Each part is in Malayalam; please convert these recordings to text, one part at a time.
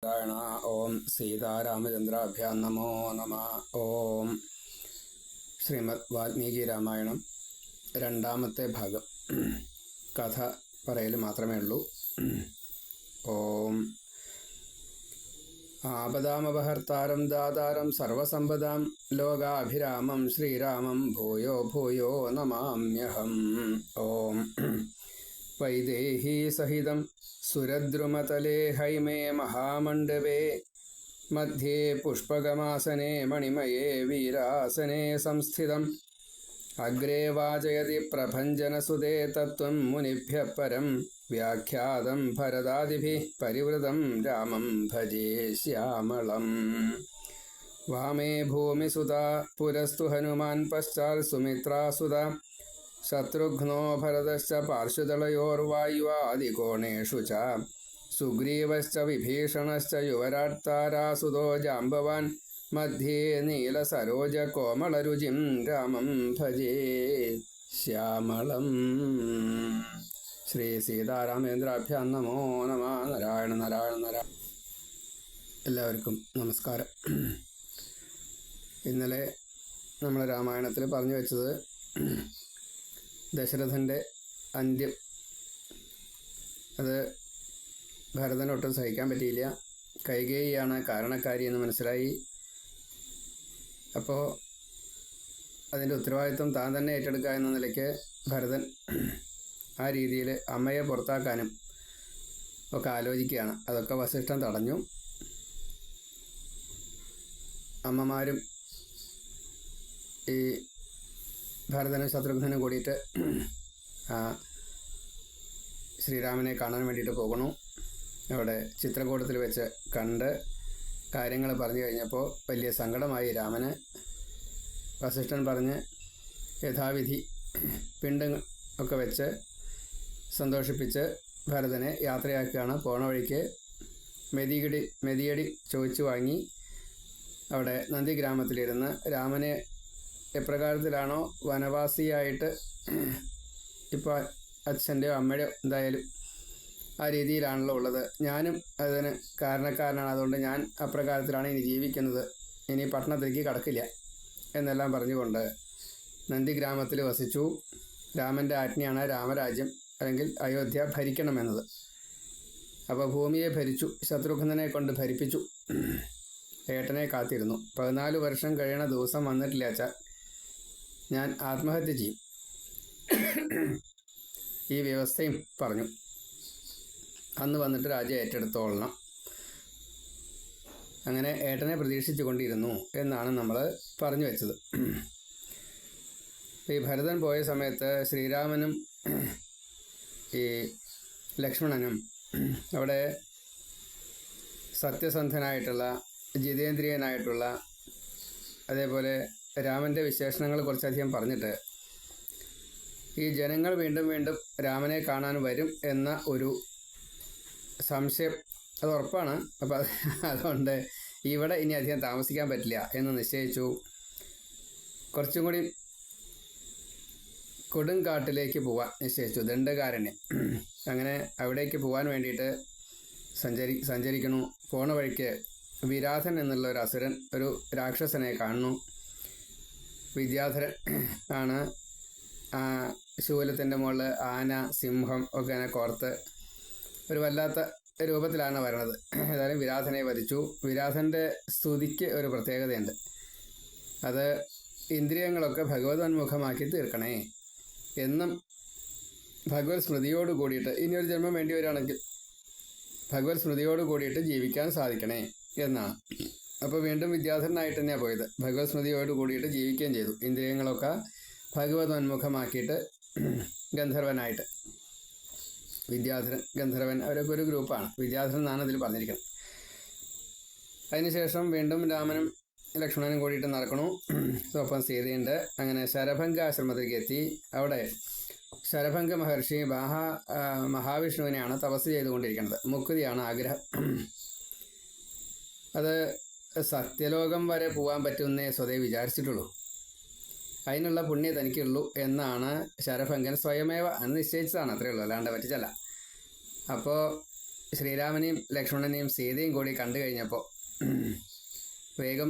നാരായണ. ഓം സീതാരാമചന്ദ്രാഭ്യാം നമോ നമ. ഓം ശ്രീമദ് വാൽമീകി രാമായണം രണ്ടാമത്തെ ഭാഗം. കഥ പറയൽ മാത്രമേ ഉള്ളൂ. ഓം ആപദാമപഹർത്താരം ദാതാരം സർവസമ്പദാം ലോകാഭിരാമം ശ്രീരാമം ഭൂയോ ഭൂയോ നമാമ്യഹം. ഓം വൈദേഹീ സഹിതം സുരദ്രുമതലേ ഹൈമേ മഹാമണ്ഡപേ മധ്യേ പുഷ്പകമാസനെ മണിമയേ വീരാസനെ സംസ്ഥിതം അഗ്രേ വാചയതി പ്രഭഞ്ജനസുതേ തത്വം മുനിഭ്യഃ പരം വ്യാഖ്യാതം ഭരതാദിഭിഃ പരിവൃതം രാമം ഭജേ ശ്യാമളം. വാമേ ഭൂമിസുതാ പുരസ്തു ഹനുമാൻ പശ്ചാത് സുമിത്രാസുതാ ശത്രുഘ്നോ ഭരതശ്ച പാർശ്വദളയോർവായുവാദികോണേഷു ച സുഗ്രീവശ്ച വിഭീഷണശ്ച യുവരാട് താരാസുതോ ജാംബവാൻ മധ്യേ നീലസരോജകോമളരുചിം രാമം ഭജേ ശ്യാമളം. ശ്രീ സീതാരാമേന്ദ്രാഭ്യാം നമോ നമ. നാരായണ നാരായണ നാരായണ. എല്ലാവർക്കും നമസ്കാരം. ഇന്നലെ നമ്മൾ രാമായണത്തിൽ പറഞ്ഞു വെച്ചത് ദശരഥൻ്റെ അന്ത്യം. അത് ഭരതനൊട്ടും സഹിക്കാൻ പറ്റിയില്ല. കൈകേയിയാണ് കാരണക്കാരി എന്ന് മനസ്സിലായി. അപ്പോൾ അതിൻ്റെ ഉത്തരവാദിത്വം താൻ തന്നെ ഏറ്റെടുക്കുക എന്ന നിലയ്ക്ക് ഭരതൻ ആ രീതിയിൽ അമ്മയെ പുറത്താക്കാനും ഒക്കെ ആലോചിക്കുകയാണ്. അതൊക്കെ വസിഷ്ഠൻ തടഞ്ഞു. അമ്മമാരും ഈ ഭരതനും ശത്രുഘ്നും കൂടിയിട്ട് ശ്രീരാമനെ കാണാൻ വേണ്ടിയിട്ട് പോകണു. അവിടെ ചിത്രകൂടത്തിൽ വെച്ച് കണ്ട് കാര്യങ്ങൾ പറഞ്ഞു കഴിഞ്ഞപ്പോൾ വലിയ സങ്കടമായി രാമന്. വസിഷ്ഠൻ പറഞ്ഞ് യഥാവിധി പിണ്ടം ഒക്കെ വെച്ച് സന്തോഷിപ്പിച്ച് ഭരതനെ യാത്രയാക്കുകയാണ്. പോണ വഴിക്ക് മെതിയടി ചോദിച്ചു വാങ്ങി അവിടെ നന്ദിഗ്രാമത്തിലിരുന്ന് രാമനെ എപ്രകാരത്തിലാണോ വനവാസിയായിട്ട് ഇപ്പോൾ അച്ഛൻ്റെയോ അമ്മയുടെയോ എന്തായാലും ആ രീതിയിലാണല്ലോ ഉള്ളത്, ഞാനും അതിന് കാരണക്കാരനാണ്, അതുകൊണ്ട് ഞാൻ അപ്രകാരത്തിലാണ് ഇനി ജീവിക്കുന്നത്, ഇനി പട്ടണത്തിലേക്ക് കടക്കില്ല എന്നെല്ലാം പറഞ്ഞുകൊണ്ട് നന്ദിഗ്രാമത്തിൽ വസിച്ചു. രാമൻ്റെ ആജ്ഞയാണ് രാമരാജ്യം അല്ലെങ്കിൽ അയോധ്യ ഭരിക്കണമെന്നത്. അപ്പോൾ ഭൂമിയെ ഭരിച്ചു, ശത്രുഘ്നനെ കൊണ്ട് ഭരിപ്പിച്ചു. ഏട്ടനെ കാത്തിരുന്നു. 14 വർഷം കഴിയണ ദിവസം വന്നിട്ടില്ല അച്ഛാ, ഞാൻ ആത്മഹത്യ ചെയ്യും, ഈ വ്യവസ്ഥയും പറഞ്ഞു. അന്ന് വന്നിട്ട് രാജ്യം ഏറ്റെടുത്തോളണം. അങ്ങനെ ഏട്ടനെ പ്രതീക്ഷിച്ചു കൊണ്ടിരുന്നു എന്നാണ് നമ്മൾ പറഞ്ഞു വെച്ചത്. ഈ ഭരതൻ പോയ സമയത്ത് ശ്രീരാമനും ഈ ലക്ഷ്മണനും അവിടെ സത്യസന്ധനായിട്ടുള്ള ജിതേന്ദ്രിയനായിട്ടുള്ള അതേപോലെ രാമൻ്റെ വിശേഷണങ്ങൾ കുറച്ചധികം പറഞ്ഞിട്ട് ഈ ജനങ്ങൾ വീണ്ടും വീണ്ടും രാമനെ കാണാൻ വരും എന്ന ഒരു സംശയം അത് ഉറപ്പാണ്. അപ്പോൾ അതുകൊണ്ട് ഇവിടെ ഇനി അധികം താമസിക്കാൻ പറ്റില്ല എന്ന് നിശ്ചയിച്ചു. കുറച്ചും കൂടി കൊടുങ്കാട്ടിലേക്ക് പോവാൻ നിശ്ചയിച്ചു, ദണ്ഡകാരണ്യം. അങ്ങനെ അവിടേക്ക് പോകാൻ വേണ്ടിയിട്ട് സഞ്ചരിക്കണു. പോണ വഴിക്ക് വിരാധൻ എന്നുള്ള ഒരു അസുരൻ, ഒരു രാക്ഷസനെ കാണുന്നു. വിദ്യാധരൻ ആണ്. ശൂലത്തിൻ്റെ മുകളിൽ ആന സിംഹം ഒക്കെ അങ്ങനെ കോർത്ത് ഒരു വല്ലാത്ത രൂപത്തിലാണ് വരണത്. ഏതായാലും വിരാധനെ വധിച്ചു. വിരാധൻ്റെ സ്തുതിക്ക് ഒരു പ്രത്യേകതയുണ്ട്. അത് ഇന്ദ്രിയങ്ങളൊക്കെ ഭഗവതോന്മുഖമാക്കി തീർക്കണേ എന്നും ഭഗവത് സ്മൃതിയോട് കൂടിയിട്ട്, ഇനിയൊരു ജന്മം വേണ്ടി വരികയാണെങ്കിൽ ഭഗവത് സ്മൃതിയോട് കൂടിയിട്ട് ജീവിക്കാൻ സാധിക്കണേ എന്നാണ്. അപ്പോൾ വീണ്ടും വിദ്യാധരനായിട്ട് തന്നെയാണ് പോയത്. ഭഗവത് സ്മൃതിയോട് കൂടിയിട്ട് ജീവിക്കുകയും ചെയ്തു. ഇന്ദ്രിയങ്ങളൊക്കെ ഭഗവതോന്മുഖമാക്കിയിട്ട് ഗന്ധർവനായിട്ട്. വിദ്യാധരൻ, ഗന്ധർവൻ, അവരൊക്കെ ഒരു ഗ്രൂപ്പാണ്. വിദ്യാധരൻ എന്നാണ് ഇതിൽ പറഞ്ഞിരിക്കുന്നത്. അതിനുശേഷം വീണ്ടും രാമനും ലക്ഷ്മണനും കൂടിയിട്ട് നടക്കണു. ഒപ്പം സീതയുണ്ട്. അങ്ങനെ ശരഭംഗ ആശ്രമത്തിലേക്ക് എത്തി. അവിടെ ശരഭംഗ മഹർഷി മഹാവിഷ്ണുവിനെയാണ് തപസ് ചെയ്തുകൊണ്ടിരിക്കുന്നത്. മുക്തിയാണ് ആഗ്രഹം. അത് സത്യലോകം വരെ പോകാൻ പറ്റുമെന്നേ സ്വതേ വിചാരിച്ചിട്ടുള്ളൂ. അതിനുള്ള പുണ്യം തനിക്കുള്ളൂ എന്നാണ് ശരഭംഗൻ സ്വയമേവ നിശ്ചയിച്ചതാണ്. അത്രയേ ഉള്ളൂ, അല്ലാണ്ട് പറ്റിച്ചല്ല. അപ്പോൾ ശ്രീരാമനെയും ലക്ഷ്മണനെയും സീതയും കൂടി കണ്ടു കഴിഞ്ഞപ്പോൾ വേഗം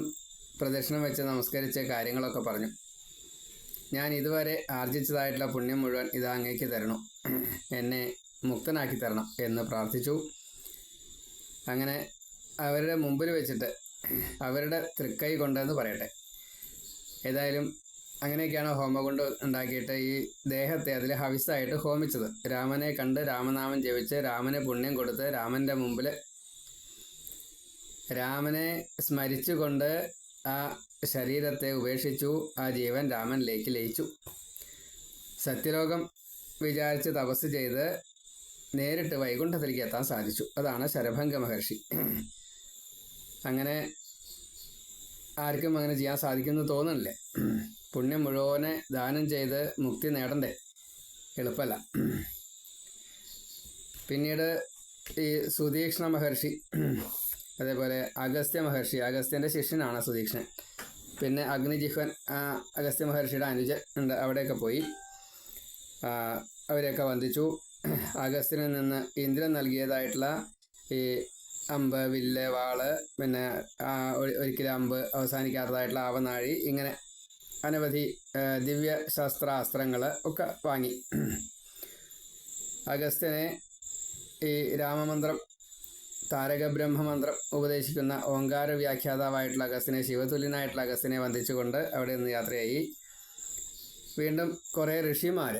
പ്രദക്ഷിണം വെച്ച് നമസ്കരിച്ച് കാര്യങ്ങളൊക്കെ പറഞ്ഞു. ഞാൻ ഇതുവരെ ആർജിച്ചതായിട്ടുള്ള പുണ്യം മുഴുവൻ ഇതാ അങ്ങേക്ക് തരണം, എന്നെ മുക്തനാക്കി തരണം എന്ന് പ്രാർത്ഥിച്ചു. അങ്ങനെ അവരുടെ മുമ്പിൽ വെച്ചിട്ട് അവരുടെ തൃക്കൈ കൊണ്ടെന്ന് പറയട്ടെ, ഏതായാലും അങ്ങനെയൊക്കെയാണ് ഹോമകുണ്ട് ഉണ്ടാക്കിയിട്ട് ഈ ദേഹത്തെ അതിൽ ഹവിസായിട്ട് ഹോമിച്ചത്. രാമനെ കണ്ട് രാമനാമം ജപിച്ച് രാമന് പുണ്യം കൊടുത്ത് രാമൻ്റെ മുമ്പിൽ രാമനെ സ്മരിച്ചുകൊണ്ട് ആ ശരീരത്തെ ഉപേക്ഷിച്ചു. ആ ജീവൻ രാമനിലേക്ക് ലയിച്ചു. സത്യലോകം വിചാരിച്ച് തപസ് ചെയ്ത് നേരിട്ട് വൈകുണ്ഠത്തിലേക്ക് എത്താൻ സാധിച്ചു. അതാണ് ശരഭംഗ മഹർഷി. അങ്ങനെ ആർക്കും അങ്ങനെ ചെയ്യാൻ സാധിക്കുമെന്ന് തോന്നുന്നില്ലേ? പുണ്യം മുഴുവനെ ദാനം ചെയ്ത് മുക്തി നേടണ്ടേ? എളുപ്പമല്ല. പിന്നീട് ഈ സുതീക്ഷ്ണ മഹർഷി, അതേപോലെ അഗസ്ത്യ മഹർഷി, അഗസ്ത്യൻ്റെ ശിഷ്യനാണ് സുതീക്ഷ്ണൻ. പിന്നെ അഗ്നിജിഹ്വൻ അഗസ്ത്യ മഹർഷിയുടെ അനുജൻ ഉണ്ട്. അവിടെയൊക്കെ പോയി അവരെയൊക്കെ വന്ദിച്ചു. അഗസ്ത്യനിൽ നിന്ന് ഇന്ദ്രൻ നൽകിയതായിട്ടുള്ള ഈ അമ്പ്, വില്ല്, വാള്, പിന്നെ ഒരിക്കലും അമ്പ് അവസാനിക്കാത്തതായിട്ടുള്ള ആവനാഴി, ഇങ്ങനെ അനവധി ദിവ്യ ശസ്ത്രാസ്ത്രങ്ങൾ ഒക്കെ വാങ്ങി. അഗസ്ത്യനെ ഈ രാമമന്ത്രം, താരക ബ്രഹ്മമന്ത്രം ഉപദേശിക്കുന്ന ഓങ്കാര വ്യാഖ്യാതാവായിട്ടുള്ള അഗസ്ത്യനെ, ശിവതുല്യനായിട്ടുള്ള അഗസ്ത്യനെ വന്ദിച്ചുകൊണ്ട് അവിടെ നിന്ന് യാത്രയായി. വീണ്ടും കുറേ ഋഷിമാർ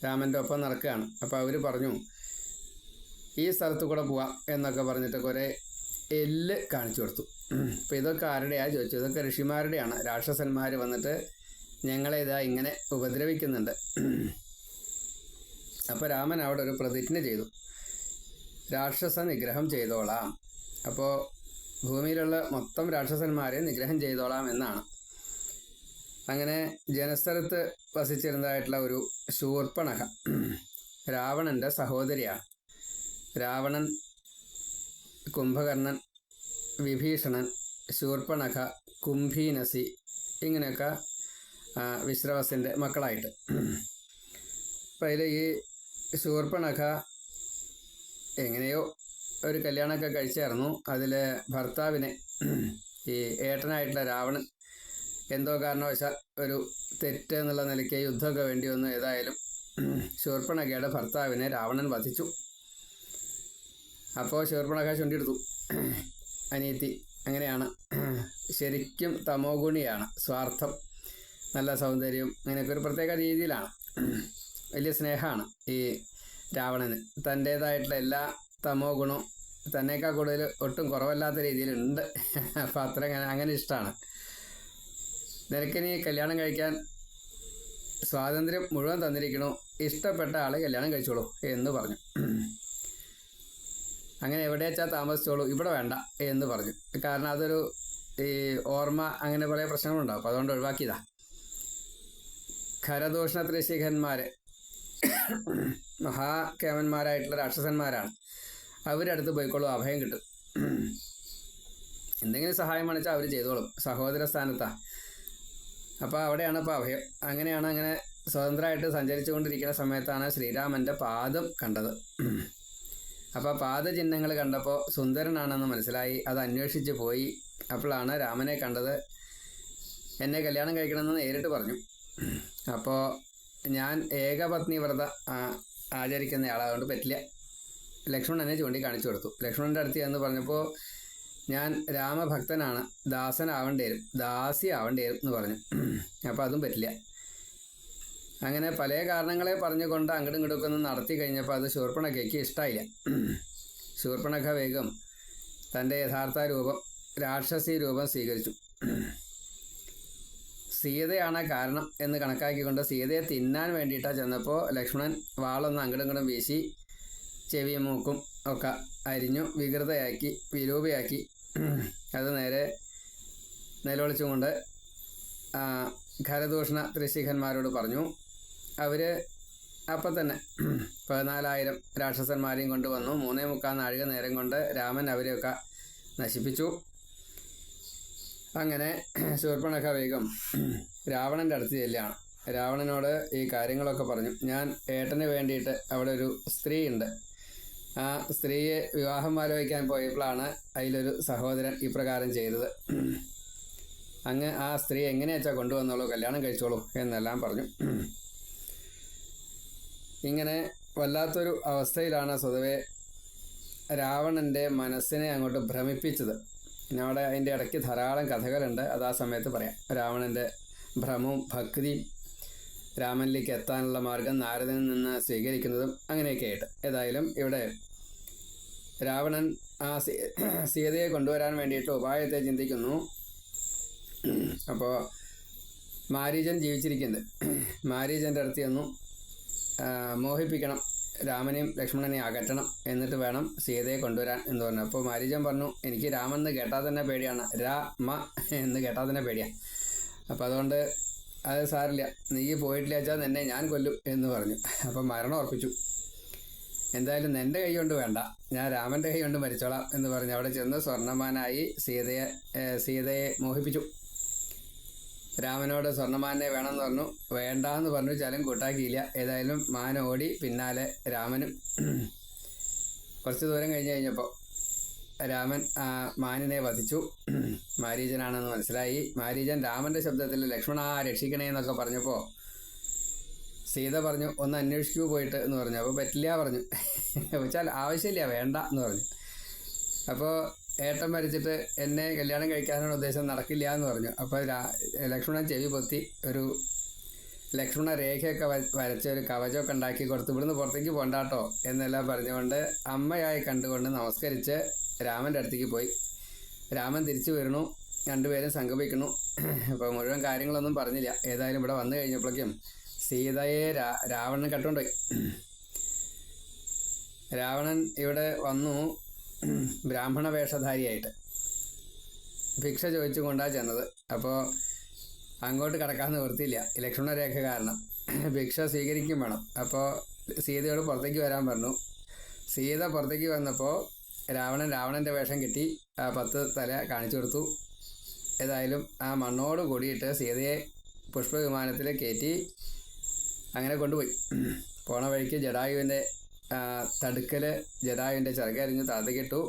രാമൻ്റെ ഒപ്പം നടക്കുകയാണ്. അപ്പോൾ അവർ പറഞ്ഞു, ഈ സ്ഥലത്ത് കൂടെ പോവാം എന്നൊക്കെ പറഞ്ഞിട്ട് കുറേ എല്ല് കാണിച്ചു കൊടുത്തു. അപ്പോൾ ഇതൊക്കെ ആരുടെയാണ് ചോദിച്ചു. ഇതൊക്കെ ഋഷിമാരുടെയാണ്. രാക്ഷസന്മാർ വന്നിട്ട് ഞങ്ങളെ ഇതാ ഇങ്ങനെ ഉപദ്രവിക്കുന്നുണ്ട്. അപ്പോൾ രാമൻ അവിടെ ഒരു പ്രതിജ്ഞ ചെയ്തു, രാക്ഷസ നിഗ്രഹം ചെയ്തോളാം. അപ്പോൾ ഭൂമിയിലുള്ള മൊത്തം രാക്ഷസന്മാരെ നിഗ്രഹം ചെയ്തോളാം എന്നാണ്. അങ്ങനെ ജനസ്ഥലത്ത് വസിച്ചിരുന്നതായിട്ടുള്ള ഒരു ശൂർപ്പണഖ, രാവണൻ്റെ സഹോദരിയാണ്. രാവണൻ, കുംഭകർണൻ, വിഭീഷണൻ, ശൂർപ്പണഖ, കുംഭീനസി, ഇങ്ങനെയൊക്കെ വിശ്രവസിൻ്റെ മക്കളായിട്ട്. അപ്പം അതിൽ ഈ ശൂർപ്പണഖ എങ്ങനെയോ ഒരു കല്യാണമൊക്കെ കഴിച്ചായിരുന്നു. അതിൽ ഭർത്താവിനെ, ഈ ഏട്ടനായിട്ടുള്ള രാവണൻ എന്തോ കാരണവശാൽ ഒരു തെറ്റ് എന്നുള്ള നിലയ്ക്ക് യുദ്ധമൊക്കെ വേണ്ടി വന്നു. ഏതായാലും ശൂർപ്പണഖയുടെ ഭർത്താവിനെ രാവണൻ വധിച്ചു. അപ്പോൾ ശൂർപ്പണഖ ചുണ്ടിയെടുത്തു, അനീതി. അങ്ങനെയാണ്, ശരിക്കും തമോ ഗുണിയാണ്. സ്വാർത്ഥം, നല്ല സൗന്ദര്യം, അങ്ങനെയൊക്കെ ഒരു പ്രത്യേക രീതിയിലാണ്. വലിയ സ്നേഹമാണ് ഈ രാവണന്. തൻ്റേതായിട്ടുള്ള എല്ലാ തമോ ഗുണവും തന്നേക്കാൾ കൂടുതൽ ഒട്ടും കുറവല്ലാത്ത രീതിയിലുണ്ട്. അപ്പം അത്ര അങ്ങനെ ഇഷ്ടമാണ്. നിനക്കിനി കല്യാണം കഴിക്കാൻ സ്വാതന്ത്ര്യം മുഴുവൻ തന്നിരിക്കണു, ഇഷ്ടപ്പെട്ട ആളെ കല്യാണം കഴിച്ചോളൂ എന്ന് പറഞ്ഞു. അങ്ങനെ എവിടെ വെച്ചാൽ താമസിച്ചോളൂ, ഇവിടെ വേണ്ട എന്ന് പറഞ്ഞു. കാരണം അതൊരു ഈ ഓർമ്മ, അങ്ങനെ കുറേ പ്രശ്നങ്ങളുണ്ടാവും. അപ്പോൾ അതുകൊണ്ട് ഒഴിവാക്കിയതാ. ഖരദൂഷണ ത്രിശിഖന്മാർ മഹാകേമന്മാരായിട്ടുള്ള രാക്ഷസന്മാരാണ്. അവരുടെ അടുത്ത് പോയിക്കോളൂ, അഭയം കിട്ടും. എന്തെങ്കിലും സഹായം വേണിച്ചാൽ അവർ ചെയ്തോളും, സഹോദര സ്ഥാനത്താണ്. അപ്പോൾ അവിടെയാണ് ഇപ്പോൾ അഭയം. അങ്ങനെ സ്വതന്ത്രമായിട്ട് സഞ്ചരിച്ചു കൊണ്ടിരിക്കുന്ന സമയത്താണ് ശ്രീരാമൻ്റെ പാദം കണ്ടത്. അപ്പോൾ പാദചിഹ്നങ്ങൾ കണ്ടപ്പോൾ സുന്ദരനാണെന്ന് മനസ്സിലായി. അത് അന്വേഷിച്ച് പോയി. അപ്പോഴാണ് രാമനെ കണ്ടത്. എന്നെ കല്യാണം കഴിക്കണമെന്ന് നേരിട്ട് പറഞ്ഞു. അപ്പോൾ ഞാൻ ഏകപത്നി വ്രത ആചരിക്കുന്ന ആളായതുകൊണ്ട് പറ്റില്ല. ലക്ഷ്മണനെ ചൂണ്ടി കാണിച്ചു കൊടുത്തു. ലക്ഷ്മണൻ്റെ അടുത്ത് എന്ന് പറഞ്ഞപ്പോൾ ഞാൻ രാമഭക്തനാണ്, ദാസനാവേണ്ടി വരും, ദാസി ആവേണ്ടി വരും എന്ന് പറഞ്ഞു. അപ്പോൾ അതും പറ്റില്ല. അങ്ങനെ പല കാരണങ്ങളെ പറഞ്ഞുകൊണ്ട് അങ്ങോട്ടും ഇങ്ങോട്ടും ഒന്ന് നടത്തി കഴിഞ്ഞപ്പോൾ അത് ശൂർപ്പണഖയ്ക്ക് ഇഷ്ടമായില്ല. ശൂർപ്പണഖ വേഗം തൻ്റെ യഥാർത്ഥ രൂപം, രാക്ഷസി രൂപം സ്വീകരിച്ചു. സീതയാണ് കാരണം എന്ന് കണക്കാക്കിക്കൊണ്ട് സീതയെ തിന്നാൻ വേണ്ടിയിട്ടാണ് ചെന്നപ്പോൾ ലക്ഷ്മണൻ വാളൊന്ന് അങ്ങോട്ടും ഇങ്ങോട്ടും വീശി ചെവിയും മൂക്കും ഒക്കെ അരിഞ്ഞു വികൃതയാക്കി, വിരൂപയാക്കി. അത് നേരെ നിലവിളിച്ചുകൊണ്ട് ഖരദൂഷണ ത്രിശിഖന്മാരോട് പറഞ്ഞു. അവർ അപ്പം തന്നെ 14,000 രാക്ഷസന്മാരെയും കൊണ്ടുവന്നു. 3.25 നാഴിക നേരം കൊണ്ട് രാമൻ അവരെയൊക്കെ നശിപ്പിച്ചു. അങ്ങനെ ശൂർപ്പണഖ വേഗം രാവണൻ്റെ അടുത്ത് ചെല്ലുകയാണ്. രാവണനോട് ഈ കാര്യങ്ങളൊക്കെ പറഞ്ഞു. ഞാൻ ഏട്ടന് വേണ്ടിയിട്ട് അവിടെ ഒരു സ്ത്രീ ഉണ്ട്, ആ സ്ത്രീയെ വിവാഹം ആലോചിക്കാൻ പോയപ്പോഴാണ് അതിലൊരു സഹോദരൻ ഇപ്രകാരം ചെയ്തത്. അങ്ങ് ആ സ്ത്രീ എങ്ങനെയാച്ചാൽ കൊണ്ടുവന്നോളൂ, കല്യാണം കഴിച്ചോളൂ എന്നെല്ലാം പറഞ്ഞു. ഇങ്ങനെ വല്ലാത്തൊരു അവസ്ഥയിലാണ് സ്വതവേ രാവണൻ്റെ മനസ്സിനെ അങ്ങോട്ട് ഭ്രമിപ്പിച്ചത്. പിന്നെ അവിടെ അതിൻ്റെ ഇടയ്ക്ക് ധാരാളം കഥകളുണ്ട്, അത് ആ സമയത്ത് പറയാം. രാവണൻ്റെ ഭ്രമവും ഭക്തിയും രാമനിലേക്ക് എത്താനുള്ള മാർഗം നാരദനിൽ നിന്ന് സ്വീകരിക്കുന്നതും അങ്ങനെയൊക്കെ ആയിട്ട്. ഏതായാലും ഇവിടെ രാവണൻ ആ സീതയെ കൊണ്ടുവരാൻ വേണ്ടിയിട്ട് ഉപായത്തെ ചിന്തിക്കുന്നു. അപ്പോൾ മാരീചൻ ജീവിച്ചിരിക്കുന്നുണ്ട്. മാരീചൻ്റെ അടുത്ത് ചെന്നു മോഹിപ്പിക്കണം, രാമനെയും ലക്ഷ്മണനെയും അകറ്റണം, എന്നിട്ട് വേണം സീതയെ കൊണ്ടുവരാൻ എന്ന് പറഞ്ഞു. അപ്പോൾ മാരീചൻ പറഞ്ഞു, എനിക്ക് രാമൻ എന്ന് കേട്ടാൽ തന്നെ പേടിയാണ്, രാമ എന്ന് കേട്ടാൽ തന്നെ പേടിയാണ്. അപ്പം അതുകൊണ്ട് അത് സാരില്ല, നീ പോയിട്ടില്ല വെച്ചാൽ നിന്നെ ഞാൻ കൊല്ലും എന്ന് പറഞ്ഞു. അപ്പം മരണം ഉറപ്പിച്ചു. എന്തായാലും നിൻ്റെ കൈ കൊണ്ട് വേണ്ട, ഞാൻ രാമൻ്റെ കൈ കൊണ്ട് മരിച്ചോളാം എന്ന് പറഞ്ഞ് അവിടെ ചെന്ന് സ്വർണ്ണമാനായി സീതയെ മോഹിപ്പിച്ചു. രാമനോട് സ്വർണ്ണമാനെ വേണമെന്ന് പറഞ്ഞു, വേണ്ടാന്ന് പറഞ്ഞു, ചലം കൂട്ടാക്കിയില്ല. ഏതായാലും മാൻ ഓടി പിന്നാലെ രാമനും. കുറച്ച് ദൂരം കഴിഞ്ഞപ്പോൾ രാമൻ മാനിനെ വധിച്ചു. മാരീചനാണെന്ന് മനസ്സിലായി. മാരീചൻ രാമൻ്റെ ശബ്ദത്തിൽ ലക്ഷ്മണ രക്ഷിക്കണേ എന്നൊക്കെ പറഞ്ഞപ്പോൾ സീത പറഞ്ഞു, ഒന്ന് അന്വേഷിക്കൂ പോയിട്ട് എന്ന് പറഞ്ഞു. അപ്പോൾ പറ്റില്ല പറഞ്ഞു. വെച്ചാൽ ആവശ്യമില്ല, വേണ്ട എന്ന് പറഞ്ഞു. അപ്പോൾ ഏട്ടൻ മരിച്ചിട്ട് എന്നെ കല്യാണം കഴിക്കാനുള്ള ഉദ്ദേശം നടക്കില്ല എന്ന് പറഞ്ഞു. അപ്പോൾ ലക്ഷ്മണൻ ചെവി പൊത്തി ഒരു ലക്ഷ്മണ രേഖയൊക്കെ വരച്ച ഒരു കവചമൊക്കെ ഉണ്ടാക്കി കൊടുത്തു, ഇവിടുന്ന് പുറത്തേക്ക് പോണ്ടാട്ടോ എന്നെല്ലാം പറഞ്ഞുകൊണ്ട് അമ്മയായി കണ്ടുകൊണ്ട് നമസ്കരിച്ച് രാമൻ്റെ അടുത്തേക്ക് പോയി. രാമൻ തിരിച്ചു വരുന്നു, രണ്ടുപേരും സംഗമിക്കുന്നു. അപ്പോൾ മുഴുവൻ കാര്യങ്ങളൊന്നും പറഞ്ഞില്ല. ഏതായാലും ഇവിടെ വന്നു കഴിഞ്ഞപ്പോഴേക്കും സീതയെ രാവണൻ കട്ടുകൊണ്ടുപോയി. രാവണൻ ഇവിടെ വന്നു ബ്രാഹ്മണ വേഷധാരിയായിട്ട് ഭിക്ഷ ചോദിച്ചുകൊണ്ടാണ് ചെന്നത്. അപ്പോൾ അങ്ങോട്ട് കടക്കാൻ നിവൃത്തിയില്ല, ലക്ഷ്മണരേഖ കാരണം. ഭിക്ഷ സ്വീകരിക്കും വേണം. അപ്പോൾ സീതയോട് പുറത്തേക്ക് വരാൻ പറഞ്ഞു. സീത പുറത്തേക്ക് വന്നപ്പോൾ രാവണൻ്റെ വേഷം കെട്ടി 10 തല കാണിച്ചു കൊടുത്തു. ഏതായാലും ആ മണ്ണോട് കൂടിയിട്ട് സീതയെ പുഷ്പവിമാനത്തിൽ കയറ്റി അങ്ങനെ കൊണ്ടുപോയി. പോണ വഴിക്ക് ജടായുവിൻ്റെ തടുക്കൽ ജടായുവിൻ്റെ ചിറകരിഞ്ഞ് താഴത്തേക്കിട്ടു.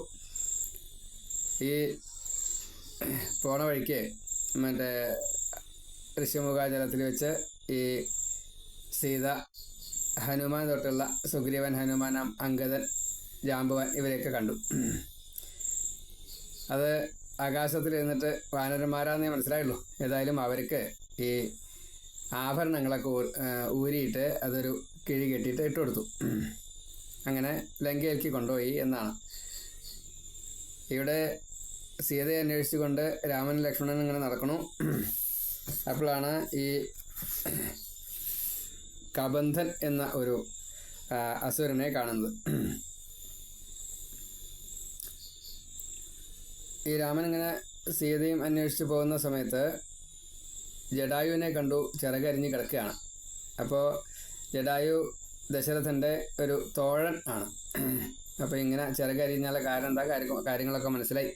ഈ പോണ വഴിക്ക് മറ്റേ ഋഷ്യമുഖാചലത്തിൽ വെച്ച് ഈ സീത ഹനുമാൻ തൊട്ടുള്ള സുഗ്രീവൻ, ഹനുമാൻ, അങ്കദൻ, ജാമ്പവാൻ ഇവരെയൊക്കെ കണ്ടു. അത് ആകാശത്തിൽ ഇരുന്നിട്ട് വാനരന്മാരാന്നേ മനസ്സിലായുള്ളൂ. ഏതായാലും അവർക്ക് ഈ ആഭരണങ്ങളൊക്കെ ഊരിയിട്ട് അതൊരു കിഴി കെട്ടിയിട്ട് ഇട്ട് കൊടുത്തു. അങ്ങനെ ലങ്കയിലേക്ക് കൊണ്ടുപോയി എന്നാണ്. ഇവിടെ സീതയെ അന്വേഷിച്ചുകൊണ്ട് രാമനും ലക്ഷ്മണനും ഇങ്ങനെ നടക്കണു. അപ്പോഴാണ് ഈ കബന്ധൻ എന്ന ഒരു അസുരനെ കാണുന്നത്. ഈ രാമൻ ഇങ്ങനെ സീതയും അന്വേഷിച്ച് പോകുന്ന സമയത്ത് ജടായുവിനെ കണ്ടു, ചിറകരിഞ്ഞ് കിടക്കുകയാണ്. അപ്പോൾ ജടായു ദശരഥൻ്റെ ഒരു തോഴൻ ആണ്. അപ്പോൾ ഇങ്ങനെ ചിറകരിഞ്ഞാൽ കാരണം എന്താ കാര്യങ്ങളൊക്കെ മനസ്സിലായി.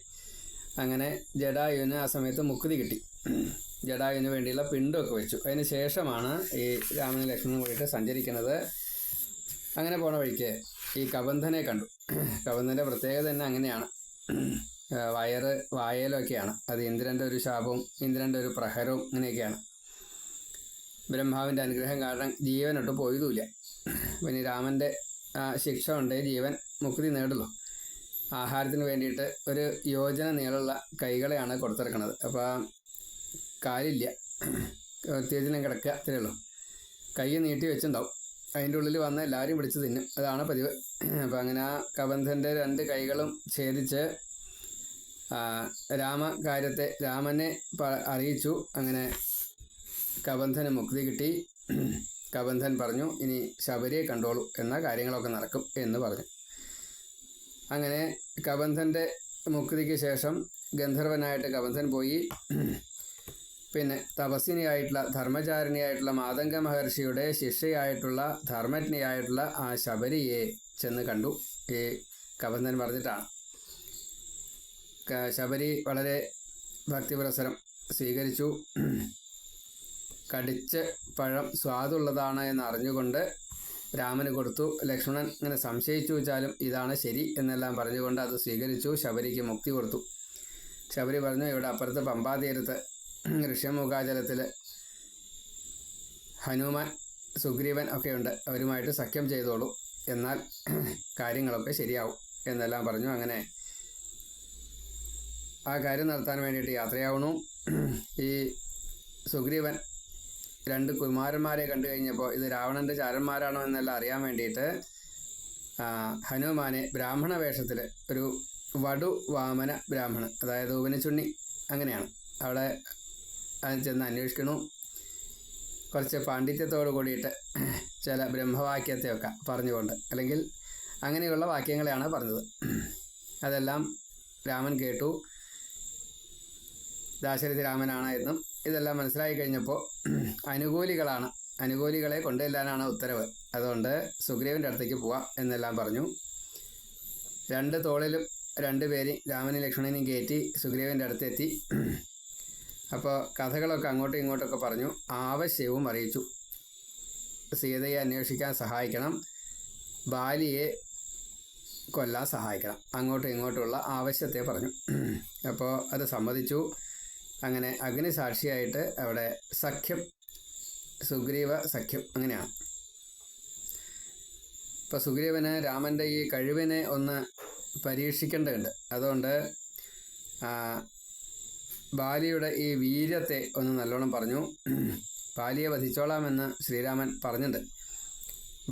അങ്ങനെ ജടായുവിന് ആ സമയത്ത് മുക്തി കിട്ടി. ജടായുവിന് വേണ്ടിയുള്ള പിണ്ടമൊക്കെ വെച്ചു. അതിന് ശേഷമാണ് ഈ രാമനും ലക്ഷ്മണനും കൂടിയിട്ട് സഞ്ചരിക്കുന്നത്. അങ്ങനെ പോണ വഴിക്ക് ഈ കബന്ധനെ കണ്ടു. കബന്ധൻ്റെ പ്രത്യേകത തന്നെ അങ്ങനെയാണ്, വായേലൊക്കെയാണ്. അത് ഇന്ദ്രൻ്റെ ഒരു ശാപവും ഇന്ദ്രൻ്റെ ഒരു പ്രഹരവും ഇങ്ങനെയൊക്കെയാണ്. ബ്രഹ്മാവിൻ്റെ അനുഗ്രഹം കാരണം ജീവനൊട്ട് പോയതുമില്ല. പിന്നെ രാമൻ്റെ ശിക്ഷ കൊണ്ട് ജീവൻ മുക്തി നേടുള്ളൂ. ആഹാരത്തിന് വേണ്ടിയിട്ട് ഒരു യോജന നീളമുള്ള കൈകളെയാണ് കൊടുത്തിറക്കുന്നത്. അപ്പോൾ കാലില്ല, തീർച്ചയായും കിടക്കുക, അത്രയേ ഉള്ളൂ. കൈ നീട്ടി വെച്ചിട്ടുണ്ടാവും. അതിൻ്റെ ഉള്ളിൽ വന്ന് എല്ലാവരും പിടിച്ച് തിന്നും, അതാണ് പതിവ്. അപ്പോൾ അങ്ങനെ ആ കബന്ധൻ്റെ 2 കൈകളും ഛേദിച്ച് രാമകാര്യത്തെ രാമനെ അറിയിച്ചു. അങ്ങനെ കബന്ധന് മുക്തി കിട്ടി. കബന്ധൻ പറഞ്ഞു, ഇനി ശബരിയെ കണ്ടോളൂ, എന്നാൽ കാര്യങ്ങളൊക്കെ നടക്കും എന്ന് പറഞ്ഞു. അങ്ങനെ കബന്ധൻ്റെ മുക്തിക്ക് ശേഷം ഗന്ധർവനായിട്ട് കബന്ധൻ പോയി. പിന്നെ തപസ്വിനിയായിട്ടുള്ള ധർമ്മചാരിണിയായിട്ടുള്ള മാതംഗ മഹർഷിയുടെ ശിഷ്യയായിട്ടുള്ള ധർമ്മജ്ഞയായിട്ടുള്ള ആ ശബരിയെ ചെന്ന് കണ്ടു. ഈ കബന്ധൻ പറഞ്ഞിട്ടാണ്. ശബരി വളരെ ഭക്തിപുരസരം സ്വീകരിച്ചു. കടിച്ച് പഴം സ്വാദുള്ളതാണ് എന്ന് അറിഞ്ഞുകൊണ്ട് രാമന് കൊടുത്തു. ലക്ഷ്മണൻ ഇങ്ങനെ സംശയിച്ചു വെച്ചാലും ഇതാണ് ശരി എന്നെല്ലാം പറഞ്ഞുകൊണ്ട് അത് സ്വീകരിച്ചു. ശബരിക്ക് മുക്തി കൊടുത്തു. ശബരി പറഞ്ഞു, ഇവിടെ അപ്പുറത്ത് പമ്പാതീരത്ത് ഋഷ്യമുഖാചലത്തിൽ ഹനുമാൻ, സുഗ്രീവൻ ഒക്കെയുണ്ട്, അവരുമായിട്ട് സഖ്യം ചെയ്തോളൂ, എന്നാൽ കാര്യങ്ങളൊക്കെ ശരിയാവും എന്നെല്ലാം പറഞ്ഞു. അങ്ങനെ ആ കാര്യം നടത്താൻ വേണ്ടിയിട്ട് യാത്രയാവണു. ഈ സുഗ്രീവൻ 2 കുമാരന്മാരെ കണ്ടു കഴിഞ്ഞപ്പോൾ ഇത് രാവണൻ്റെ ചാരന്മാരാണോ എന്നെല്ലാം അറിയാൻ വേണ്ടിയിട്ട് ഹനുമാനെ ബ്രാഹ്മണ വേഷത്തിൽ, ഒരു വടു വാമന ബ്രാഹ്മണൻ, അതായത് ഉപനിച്ചുണ്ണി, അങ്ങനെയാണ് അവിടെ ചെന്ന് അന്വേഷിക്കണു. കുറച്ച് പാണ്ഡിത്യത്തോട് കൂടിയിട്ട് ചില ബ്രഹ്മവാക്യത്തെയൊക്കെ പറഞ്ഞുകൊണ്ട്, അല്ലെങ്കിൽ അങ്ങനെയുള്ള വാക്യങ്ങളെയാണ് പറഞ്ഞത്. അതെല്ലാം രാമൻ കേട്ടു. ദാശരഥി രാമനാണ് എന്നും ഇതെല്ലാം മനസ്സിലായി കഴിഞ്ഞപ്പോൾ അനുകൂലികളെ കൊണ്ടുചെല്ലാനാണ് ഉത്തരവ്, അതുകൊണ്ട് സുഗ്രീവൻ്റെ അടുത്തേക്ക് പോവാം എന്നെല്ലാം പറഞ്ഞു. 2 തോളിലും 2 പേര് രാമനും ലക്ഷ്മണനെയും കയറ്റി സുഗ്രീവൻ്റെ അടുത്തെത്തി. അപ്പോൾ കഥകളൊക്കെ അങ്ങോട്ടും ഇങ്ങോട്ടൊക്കെ പറഞ്ഞു. ആവശ്യവും അറിയിച്ചു. സീതയെ അന്വേഷിക്കാൻ സഹായിക്കണം, ബാലിയെ കൊല്ലാൻ സഹായിക്കണം, അങ്ങോട്ടും ഇങ്ങോട്ടുള്ള ആവശ്യത്തെ പറഞ്ഞു. അപ്പോൾ അത് സമ്മതിച്ചു. അങ്ങനെ അഗ്നിസാക്ഷിയായിട്ട് അവിടെ സഖ്യം, സുഗ്രീവ സഖ്യം, അങ്ങനെയാണ്. ഇപ്പോൾ സുഗ്രീവന് രാമൻ്റെ ഈ കഴിവിനെ ഒന്ന് പരീക്ഷിക്കേണ്ടതുണ്ട്. അതുകൊണ്ട് ബാലിയുടെ ഈ വീര്യത്തെ ഒന്ന് നല്ലോണം പറഞ്ഞു. ബാലിയെ വധിച്ചോളാമെന്ന് ശ്രീരാമൻ പറഞ്ഞിട്ടുണ്ട്.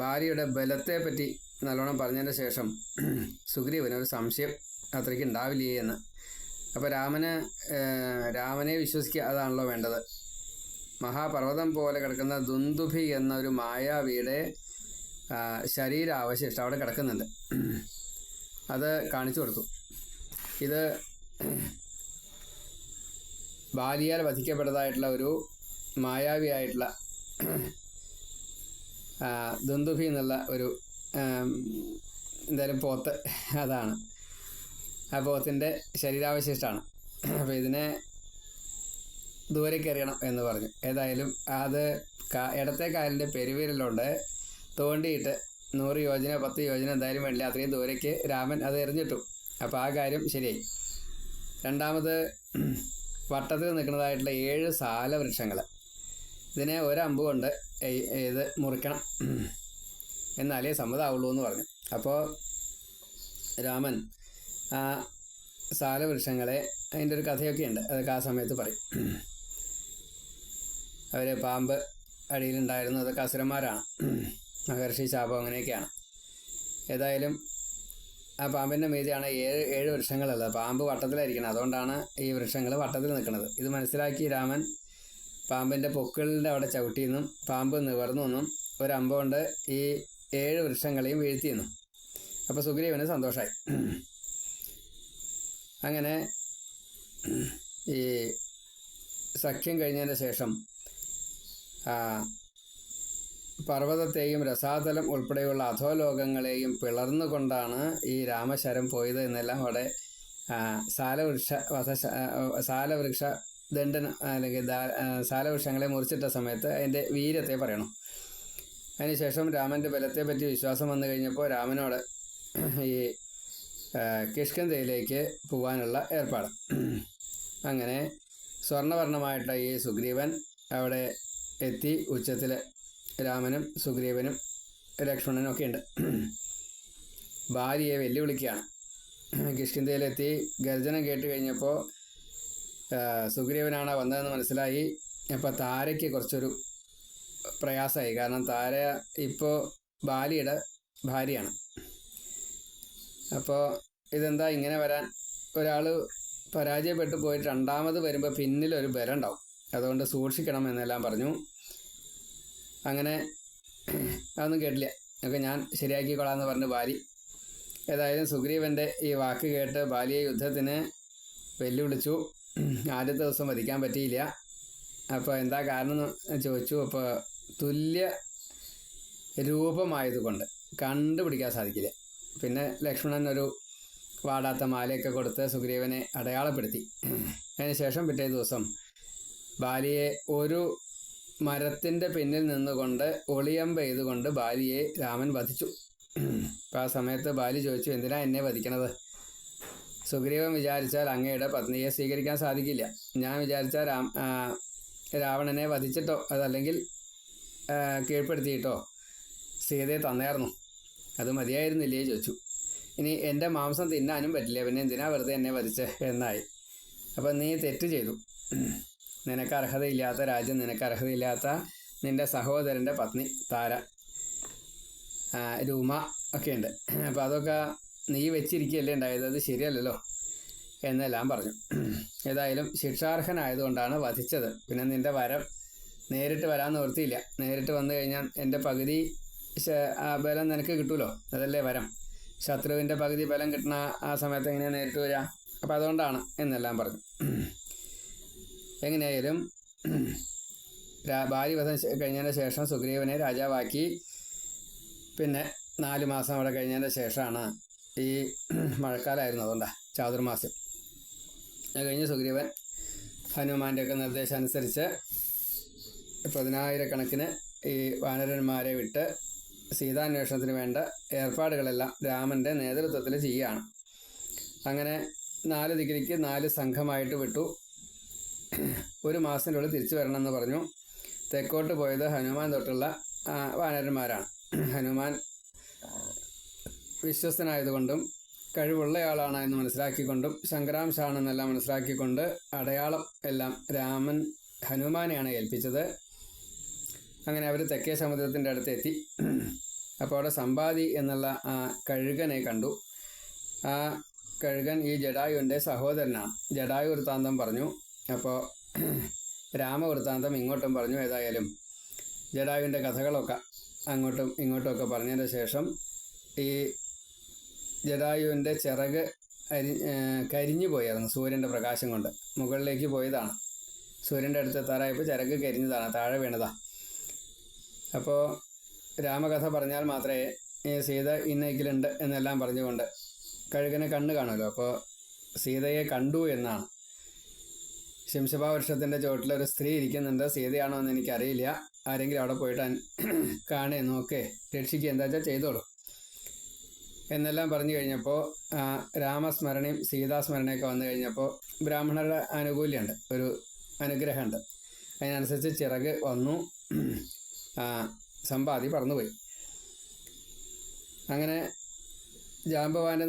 ബാലിയുടെ ബലത്തെ പറ്റി നല്ലോണം പറഞ്ഞതിന് ശേഷം സുഗ്രീവന് ഒരു സംശയം അത്രയ്ക്ക് ഉണ്ടാവില്ലേ എന്ന്. അപ്പോൾ രാമനെ വിശ്വസിക്കുക, അതാണല്ലോ വേണ്ടത്. മഹാപർവ്വതം പോലെ കിടക്കുന്ന ദുന്ദുഭി എന്നൊരു മായാവിയുടെ ശരീരാവശിഷ്ടം അവിടെ കിടക്കുന്നുണ്ട്. അത് കാണിച്ചു കൊടുത്തു. ഇത് ബാലിയാൽ വധിക്കപ്പെട്ടതായിട്ടുള്ള ഒരു മായാവിയായിട്ടുള്ള ദുന്ദുഭി എന്നുള്ള ഒരു എന്തായാലും പോത്ത്, അതാണ് ആ പോത്തിൻ്റെ ശരീരാവശിഷ്ടമാണ്. അപ്പോൾ ഇതിനെ ദൂരേക്ക് എറിയണം എന്ന് പറഞ്ഞു. ഏതായാലും അത് ഇടത്തെ കാലിൻ്റെ പെരുവിരലുകൊണ്ട് തോണ്ടിയിട്ട് 100 യോജന 10 യോജന എന്തായാലും വേണ്ടില്ല, അത്രയും ദൂരേക്ക് രാമൻ അത് എറിഞ്ഞിട്ടു. അപ്പോൾ ആ കാര്യം ശരിയായി. രണ്ടാമത് വട്ടത്തിൽ നിൽക്കുന്നതായിട്ടുള്ള 7 സാലവൃക്ഷങ്ങൾ, ഇതിനെ ഒരമ്പ് കൊണ്ട് ഇത് മുറിക്കണം, എന്നാലേ സമ്മതമാവുള്ളൂ എന്ന് പറഞ്ഞു. അപ്പോൾ രാമൻ ആ സാലവൃക്ഷങ്ങളെ, അതിൻ്റെ ഒരു കഥയൊക്കെ ഉണ്ട്, അതൊക്കെ ആ സമയത്ത് പറയും. അവർ പാമ്പ് അടിയിലുണ്ടായിരുന്നു, അതൊക്കെ അസുരന്മാരാണ്, മഹർഷി ശാപം അങ്ങനെയൊക്കെയാണ്. ഏതായാലും ആ പാമ്പിൻ്റെ മീതിയാണ് 7 വൃക്ഷങ്ങളുള്ളത്. പാമ്പ് വട്ടത്തിലായിരിക്കണം, അതുകൊണ്ടാണ് ഈ വൃക്ഷങ്ങൾ വട്ടത്തിൽ നിൽക്കുന്നത്. ഇത് മനസ്സിലാക്കി രാമൻ പാമ്പിൻ്റെ പൊക്കിളിൻ്റെ അവിടെ ചവിട്ടിയെന്നും പാമ്പ് നിവർന്നു എന്നും ഒരമ്പ കൊണ്ട് ഈ 7 വൃക്ഷങ്ങളെയും വീഴ്ത്തിയെന്നും. അപ്പോൾ സുഗ്രീവന് സന്തോഷമായി. അങ്ങനെ ഈ സഖ്യം കഴിഞ്ഞതിന് ശേഷം പർവ്വതത്തെയും രസാതലം ഉൾപ്പെടെയുള്ള അധോലോകങ്ങളെയും പിളർന്നുകൊണ്ടാണ് ഈ രാമശരം പോയത് എന്നെല്ലാം അവിടെ സാലവൃക്ഷ ദണ്ഡനം അല്ലെങ്കിൽ സാലവൃക്ഷങ്ങളെ മുറിച്ചിട്ട സമയത്ത് അതിൻ്റെ വീര്യത്തെ പറയണം. അതിനുശേഷം രാമൻ്റെ ബലത്തെ പറ്റി വിശ്വാസം വന്നു കഴിഞ്ഞപ്പോൾ രാമനോട് ഈ കിഷ്കിന്ധയിലേക്ക് പോകാനുള്ള ഏർപ്പാട്. അങ്ങനെ സ്വർണ്ണവർണ്ണമായിട്ട് ഈ സുഗ്രീവൻ അവിടെ എത്തി. ഉച്ചത്തിൽ രാമനും സുഗ്രീവനും ലക്ഷ്മണനും ഒക്കെ ഉണ്ട്. ഭാര്യയെ വെല്ലുവിളിക്കുകയാണ്. കിഷ്കിന്ധയിലെത്തി ഗർജനം കേട്ട് കഴിഞ്ഞപ്പോൾ സുഗ്രീവനാണ് വന്നതെന്ന് മനസ്സിലായി. അപ്പോൾ താരയ്ക്ക് കുറച്ചൊരു പ്രയാസമായി. കാരണം താര ഇപ്പോൾ ബാലിയുടെ ഭാര്യയാണ്. അപ്പോൾ ഇതെന്താ ഇങ്ങനെ വരാൻ, ഒരാൾ പരാജയപ്പെട്ടു പോയിട്ട് രണ്ടാമത് വരുമ്പോൾ പിന്നിലൊരു ബലം ഉണ്ടാവും, അതുകൊണ്ട് സൂക്ഷിക്കണം എന്നെല്ലാം പറഞ്ഞു. അങ്ങനെ അതൊന്നും കേട്ടില്ല. ഒക്കെ ഞാൻ ശരിയാക്കിക്കൊള്ളാമെന്ന് പറഞ്ഞു ബാലി. ഏതായാലും സുഗ്രീവൻ്റെ ഈ വാക്ക് കേട്ട് ബാലിയെ യുദ്ധത്തിന് വെല്ലുവിളിച്ചു. ആദ്യത്തെ ദിവസം വധിക്കാൻ പറ്റിയില്ല. അപ്പോൾ എന്താ കാരണം എന്ന് ചോദിച്ചു. അപ്പോൾ തുല്യ രൂപമായതുകൊണ്ട് കണ്ടുപിടിക്കാൻ സാധിക്കില്ല. പിന്നെ ലക്ഷ്മണൻ ഒരു വാടാത്ത മാലയൊക്കെ കൊടുത്ത് സുഗ്രീവനെ അടയാളപ്പെടുത്തി. അതിനുശേഷം പിറ്റേ ദിവസം ബാലിയെ ഒരു മരത്തിൻ്റെ പിന്നിൽ നിന്നുകൊണ്ട് ഒളിയമ്പ് ചെയ്തുകൊണ്ട് ബാലിയെ രാമൻ വധിച്ചു. അപ്പം ആ സമയത്ത് ബാലി ചോദിച്ചു, എന്തിനാ എന്നെ വധിക്കണത്? സുഗ്രീവൻ വിചാരിച്ചാൽ അങ്ങയുടെ പത്നിയെ സ്വീകരിക്കാൻ സാധിക്കില്ല. ഞാൻ വിചാരിച്ചാൽ രാവണനെ വധിച്ചിട്ടോ അതല്ലെങ്കിൽ കീഴ്പ്പെടുത്തിയിട്ടോ സീതയെ തന്നായിരുന്നു. അത് മതിയായിരുന്നില്ലേ ചോദിച്ചു. ഇനി എൻ്റെ മാംസം തിന്നാനും പറ്റില്ല, പിന്നെ എന്തിനാ വെറുതെ എന്നെ വധിച്ചേ എന്നായി. അപ്പം നീ തെറ്റ് ചെയ്തു. നിനക്ക് അർഹതയില്ലാത്ത രാജ്യം, നിനക്ക് അർഹതയില്ലാത്ത നിൻ്റെ സഹോദരൻ്റെ പത്നി താര, രൂമ ഒക്കെ ഉണ്ട്. അപ്പോൾ അതൊക്കെ നീ വെച്ചിരിക്കുകയല്ലേ ഉണ്ടായത്, അത് ശരിയല്ലല്ലോ എന്നെല്ലാം പറഞ്ഞു. ഏതായാലും ശിക്ഷാർഹനായതുകൊണ്ടാണ് വധിച്ചത്. പിന്നെ നിൻ്റെ വരം നേരിട്ട് വരാൻ നിവൃത്തിയില്ല. നേരിട്ട് വന്നു കഴിഞ്ഞാൽ എൻ്റെ പകുതി ബലം നിനക്ക് കിട്ടുമല്ലോ, അതല്ലേ വരം. ശത്രുവിൻ്റെ പകുതി ബലം കിട്ടുന്ന ആ സമയത്ത് എങ്ങനെയാണ് നേരിട്ട് വരിക? അപ്പം അതുകൊണ്ടാണ് എന്നെല്ലാം പറഞ്ഞു. എങ്ങനെയായാലും ബാലിവധം കഴിഞ്ഞതിന് ശേഷം സുഗ്രീവനെ രാജാവാക്കി. പിന്നെ 4 മാസം അവിടെ കഴിഞ്ഞതിന് ശേഷമാണ്, ഈ മഴക്കാലമായിരുന്നു അതുകൊണ്ടാണ്, ചാതുർമാസ്യം. അത് കഴിഞ്ഞ് സുഗ്രീവൻ ഹനുമാൻ്റെയൊക്കെ നിർദ്ദേശം അനുസരിച്ച് 10,000 ഈ വാനരന്മാരെ വിട്ട് സീതാന്വേഷണത്തിന് വേണ്ട ഏർപ്പാടുകളെല്ലാം രാമൻ്റെ നേതൃത്വത്തിൽ ചെയ്യുകയാണ്. അങ്ങനെ 4 ദിക്കിലേക്ക് 4 സംഘമായിട്ട് വിട്ടു. 1 മാസത്തിനുള്ളിൽ തിരിച്ചു വരണമെന്ന് പറഞ്ഞു. തെക്കോട്ട് പോയത് ഹനുമാൻ തൊട്ടുള്ള വാനരന്മാരാണ്. ഹനുമാൻ വിശ്വസ്തനായതുകൊണ്ടും കഴിവുള്ളയാളാണ് എന്ന് മനസ്സിലാക്കിക്കൊണ്ടും സംഗ്രാംശാണെന്നെല്ലാം മനസ്സിലാക്കിക്കൊണ്ട് അടയാളം എല്ലാം രാമൻ ഹനുമാനെയാണ് ഏൽപ്പിച്ചത്. അങ്ങനെ അവർ തെക്കേ സമുദ്രത്തിൻ്റെ അടുത്തെത്തി. അപ്പോൾ അവിടെ സമ്പാദി എന്നുള്ള ആ കഴുകനെ കണ്ടു. ആ കഴുകൻ ഈ ജടായുവിൻ്റെ സഹോദരനാണ്. ജടായു വൃത്താന്തം പറഞ്ഞു. അപ്പോൾ രാമവൃത്താന്തം ഇങ്ങോട്ടും പറഞ്ഞു. ഏതായാലും ജടായുവിൻ്റെ കഥകളൊക്കെ അങ്ങോട്ടും ഇങ്ങോട്ടുമൊക്കെ പറഞ്ഞതിന് ശേഷം ഈ ജടായുവിൻ്റെ ചിറക് കരിഞ്ഞു പോയായിരുന്നു സൂര്യൻ്റെ പ്രകാശം കൊണ്ട്. മുകളിലേക്ക് പോയതാണ്. സൂര്യൻ്റെ അടുത്ത് എത്താറായപ്പോൾ ചിറക് കരിഞ്ഞതാണ്, താഴെ വീണതാണ്. അപ്പോൾ രാമകഥ പറഞ്ഞാൽ മാത്രമേ സീത ഇന്നേക്കിലുണ്ട് എന്നെല്ലാം പറഞ്ഞുകൊണ്ട് കഴുകനെ കണ്ണ് കാണുമല്ലോ. അപ്പോൾ സീതയെ കണ്ടു എന്നാണ്. ശംശഭാവൃക്ഷത്തിൻ്റെ ചുവട്ടിലൊരു സ്ത്രീ ഇരിക്കുന്നുണ്ട്. സീതയാണോ എന്ന് എനിക്കറിയില്ല. ആരെങ്കിലും അവിടെ പോയിട്ട് കാണേ നോക്കേ രക്ഷിക്കുക, എന്താ വെച്ചാൽ ചെയ്തോളൂ എന്നെല്ലാം പറഞ്ഞു കഴിഞ്ഞപ്പോൾ രാമസ്മരണയും സീതാസ്മരണയൊക്കെ വന്നു കഴിഞ്ഞപ്പോൾ ബ്രാഹ്മണരുടെ ആനുകൂല്യമുണ്ട്, ഒരു അനുഗ്രഹമുണ്ട്. അതിനനുസരിച്ച് ചിറക് വന്നു. സമ്പാദി പറന്നുപോയി. അങ്ങനെ ജാമ്പവാൻ്റെ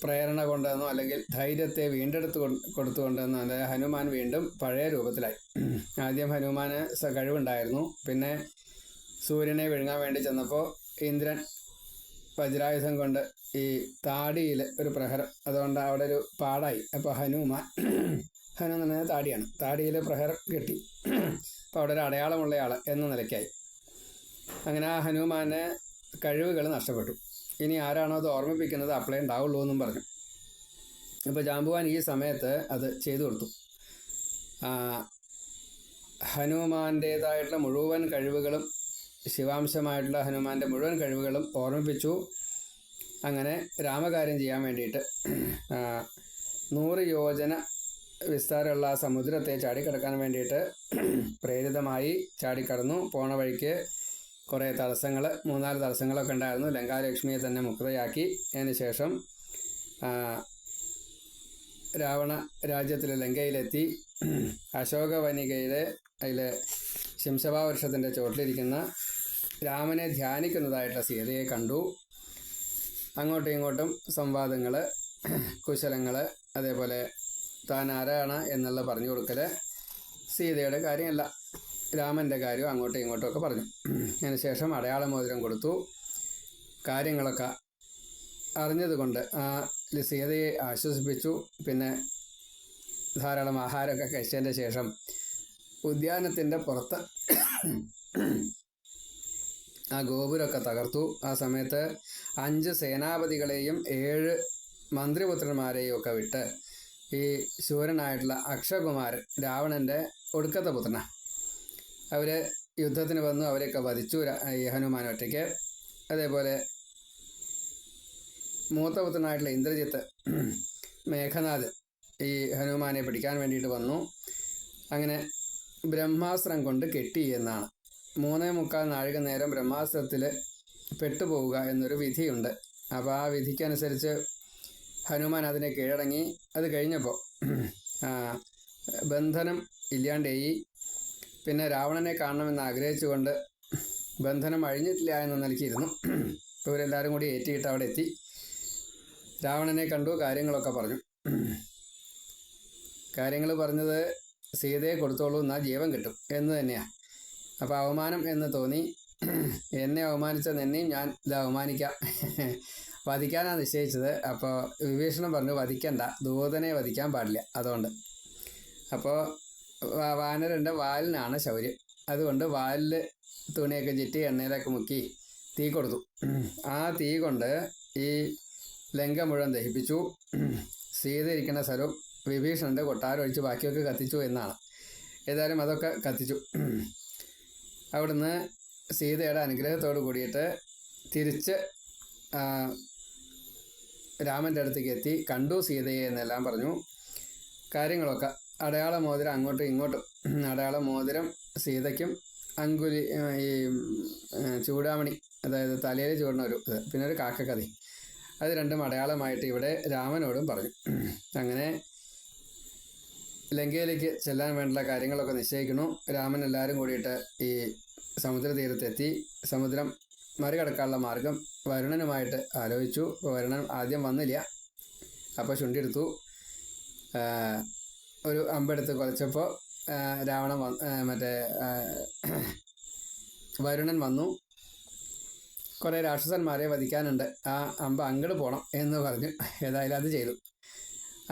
പ്രേരണ കൊണ്ടെന്നോ അല്ലെങ്കിൽ ധൈര്യത്തെ വീണ്ടെടുത്ത് കൊടുത്തുകൊണ്ടെന്നോ അതായത് ഹനുമാൻ വീണ്ടും പഴയ രൂപത്തിലായി. ആദ്യം ഹനുമാന് കഴിവുണ്ടായിരുന്നു. പിന്നെ സൂര്യനെ വിഴുങ്ങാൻ വേണ്ടി ചെന്നപ്പോൾ ഇന്ദ്രൻ വജ്രായുധം കൊണ്ട് ഈ താടിയിൽ ഒരു പ്രഹരം, അതുകൊണ്ട് അവിടെ ഒരു പാടായി. അപ്പോൾ ഹനു എന്ന് പറഞ്ഞാൽ താടിയാണ്, താടിയിൽ പ്രഹരം കെട്ടി. അപ്പോൾ അവിടെ ഒരു അടയാളമുള്ളയാൾ എന്ന നിലയ്ക്കായി. അങ്ങനെ ആ ഹനുമാന് കഴിവുകൾ നഷ്ടപ്പെട്ടു. ഇനി ആരാണോ അത് ഓർമ്മിപ്പിക്കുന്നത് അപ്പോഴേ ഉണ്ടാവുള്ളൂ എന്നും പറഞ്ഞു. അപ്പോൾ ജാമ്പുവാൻ ഈ സമയത്ത് അത് ചെയ്തു കൊടുത്തു. ഹനുമാൻ്റേതായിട്ടുള്ള മുഴുവൻ കഴിവുകളും, ശിവാംശമായിട്ടുള്ള ഹനുമാൻ്റെ മുഴുവൻ കഴിവുകളും ഓർമ്മിപ്പിച്ചു. അങ്ങനെ രാമകാര്യം ചെയ്യാൻ വേണ്ടിയിട്ട് 100 യോജന വിസ്താരമുള്ള ആ സമുദ്രത്തെ ചാടിക്കടക്കാൻ വേണ്ടിയിട്ട് പ്രേരിതമായി ചാടിക്കടന്നു. പോണ വഴിക്ക് കുറേ തടസ്സങ്ങൾ, 3-4 തടസ്സങ്ങളൊക്കെ ഉണ്ടായിരുന്നു. ലങ്കാലക്ഷ്മിയെ തന്നെ മുക്തയാക്കി. അതിന് ശേഷം രാവണ രാജ്യത്തിലെ ലങ്കയിലെത്തി. അശോകവനികയിലെ അതിൽ ശംശഭാവൃക്ഷത്തിൻ്റെ ചുവട്ടിലിരിക്കുന്ന രാമനെ ധ്യാനിക്കുന്നതായിട്ടുള്ള സീതയെ കണ്ടു. അങ്ങോട്ടും ഇങ്ങോട്ടും സംവാദങ്ങൾ, കുശലങ്ങൾ, അതേപോലെ താൻ ആരാണ് എന്നുള്ള പറഞ്ഞു കൊടുക്കൽ. സീതയുടെ കാര്യമല്ല, രാമൻ്റെ കാര്യം അങ്ങോട്ടും ഇങ്ങോട്ടും ഒക്കെ പറഞ്ഞു. അതിനുശേഷം അടയാളമോതിരം കൊടുത്തു. കാര്യങ്ങളൊക്കെ അറിഞ്ഞതുകൊണ്ട് സീതയെ ആശ്വസിപ്പിച്ചു. പിന്നെ ധാരാളം ആഹാരമൊക്കെ കഴിച്ചതിൻ്റെ ശേഷം ഉദ്യാനത്തിൻ്റെ പുറത്ത് ആ ഗോപുരമൊക്കെ തകർത്തു. ആ സമയത്ത് 5 സേനാപതികളെയും 7 മന്ത്രിപുത്രന്മാരെയും ഒക്കെ വിട്ട് ഈ ശൂരനായിട്ടുള്ള അക്ഷകുമാരൻ, രാവണൻ്റെ ഒടുക്കത്തെ പുത്രനാണ്, അവർ യുദ്ധത്തിന് വന്നു. അവരെയൊക്കെ വധിച്ചു ഈ ഹനുമാൻ ഒറ്റയ്ക്ക്. അതേപോലെ മൂത്തപുത്രനായിട്ടുള്ള ഇന്ദ്രജിത്ത്, മേഘനാഥ് ഈ ഹനുമാനെ പിടിക്കാൻ വേണ്ടിയിട്ട് വന്നു. അങ്ങനെ ബ്രഹ്മാസ്ത്രം കൊണ്ട് കെട്ടി എന്നാണ്. 3.25 നാഴിക നേരം ബ്രഹ്മാസ്ത്രത്തിൽ പെട്ടുപോവുക എന്നൊരു വിധിയുണ്ട്. അപ്പോൾ ആ വിധിക്കനുസരിച്ച് ഹനുമാൻ അതിനെ കീഴടങ്ങി. അത് കഴിഞ്ഞപ്പോൾ ബന്ധനം ഇല്ലാണ്ടേയി. പിന്നെ രാവണനെ കാണണമെന്ന് ആഗ്രഹിച്ചുകൊണ്ട് ബന്ധനം അഴിഞ്ഞിട്ടില്ല എന്ന നിലയ്ക്കിരുന്നു. ഇപ്പോൾ ഇവരെല്ലാവരും കൂടി ഏറ്റിയിട്ട് അവിടെ എത്തി. രാവണനെ കണ്ടു, കാര്യങ്ങളൊക്കെ പറഞ്ഞു. കാര്യങ്ങൾ പറഞ്ഞത് സീതയെ കൊടുത്തോളൂ, എന്നാൽ ജീവൻ കിട്ടും എന്ന് തന്നെയാണ്. അപ്പോൾ അവമാനം എന്ന് തോന്നി. എന്നെ അവമാനിച്ച നിന്നെയും ഞാൻ ഇത് അവമാനിക്കാം, വധിക്കാനാണ് നിശ്ചയിച്ചത്. അപ്പോൾ വിഭീഷണൻ പറഞ്ഞു, വധിക്കണ്ട, ദൂതനെ വധിക്കാൻ പാടില്ല. അതുകൊണ്ട് അപ്പോൾ വാനരൻ്റെ വാലിനാണ് ശൗര്യം. അതുകൊണ്ട് വാലിൽ തുണിയൊക്കെ ചുറ്റി എണ്ണയിലൊക്കെ മുക്കി തീ കൊടുത്തു. ആ തീ കൊണ്ട് ഈ ലങ്ക മുഴുവൻ ദഹിപ്പിച്ചു. സീത ഇരിക്കുന്ന സ്ഥലം വിഭീഷണൻ്റെ കൊട്ടാരം ഒഴിച്ച് ബാക്കിയൊക്കെ കത്തിച്ചു എന്നാണ്. ഏതായാലും അതൊക്കെ കത്തിച്ചു. അവിടുന്ന് സീതയുടെ അനുഗ്രഹത്തോട് കൂടിയിട്ട് തിരിച്ച് രാമൻ്റെ അടുത്തേക്ക് എത്തി. കണ്ടു സീതയെ എന്നെല്ലാം പറഞ്ഞു. കാര്യങ്ങളൊക്കെ അടയാള മോതിരം അങ്ങോട്ടും ഇങ്ങോട്ടും, അടയാള മോതിരം സീതയ്ക്കും അങ്കുലി ഈ ചൂടാമണി, അതായത് തലയിൽ ചൂടുന്ന ഒരു ഇത്, പിന്നെ ഒരു കാക്കക്കതി, അത് രണ്ടും അടയാളമായിട്ട് ഇവിടെ രാമനോടും പറഞ്ഞു. അങ്ങനെ ലങ്കയിലേക്ക് ചെല്ലാൻ വേണ്ടുള്ള കാര്യങ്ങളൊക്കെ നിശ്ചയിക്കുന്നു. രാമൻ എല്ലാവരും കൂടിയിട്ട് ഈ സമുദ്രതീരത്തെത്തി. സമുദ്രം മറികടക്കാനുള്ള മാർഗം വരുണനുമായിട്ട് ആലോചിച്ചു. വരുണൻ ആദ്യം വന്നില്ല. അപ്പോൾ ചുണ്ടിയെടുത്തു, ഒരു അമ്പെടുത്ത് കുലച്ചപ്പോൾ രാവണൻ വരുണൻ വന്നു. കുറേ രാക്ഷസന്മാരെ വധിക്കാനുണ്ട്, ആ അമ്പ അങ്ങോട്ട് പോകണം എന്ന് പറഞ്ഞു. ഏതായാലും അത് ചെയ്തു.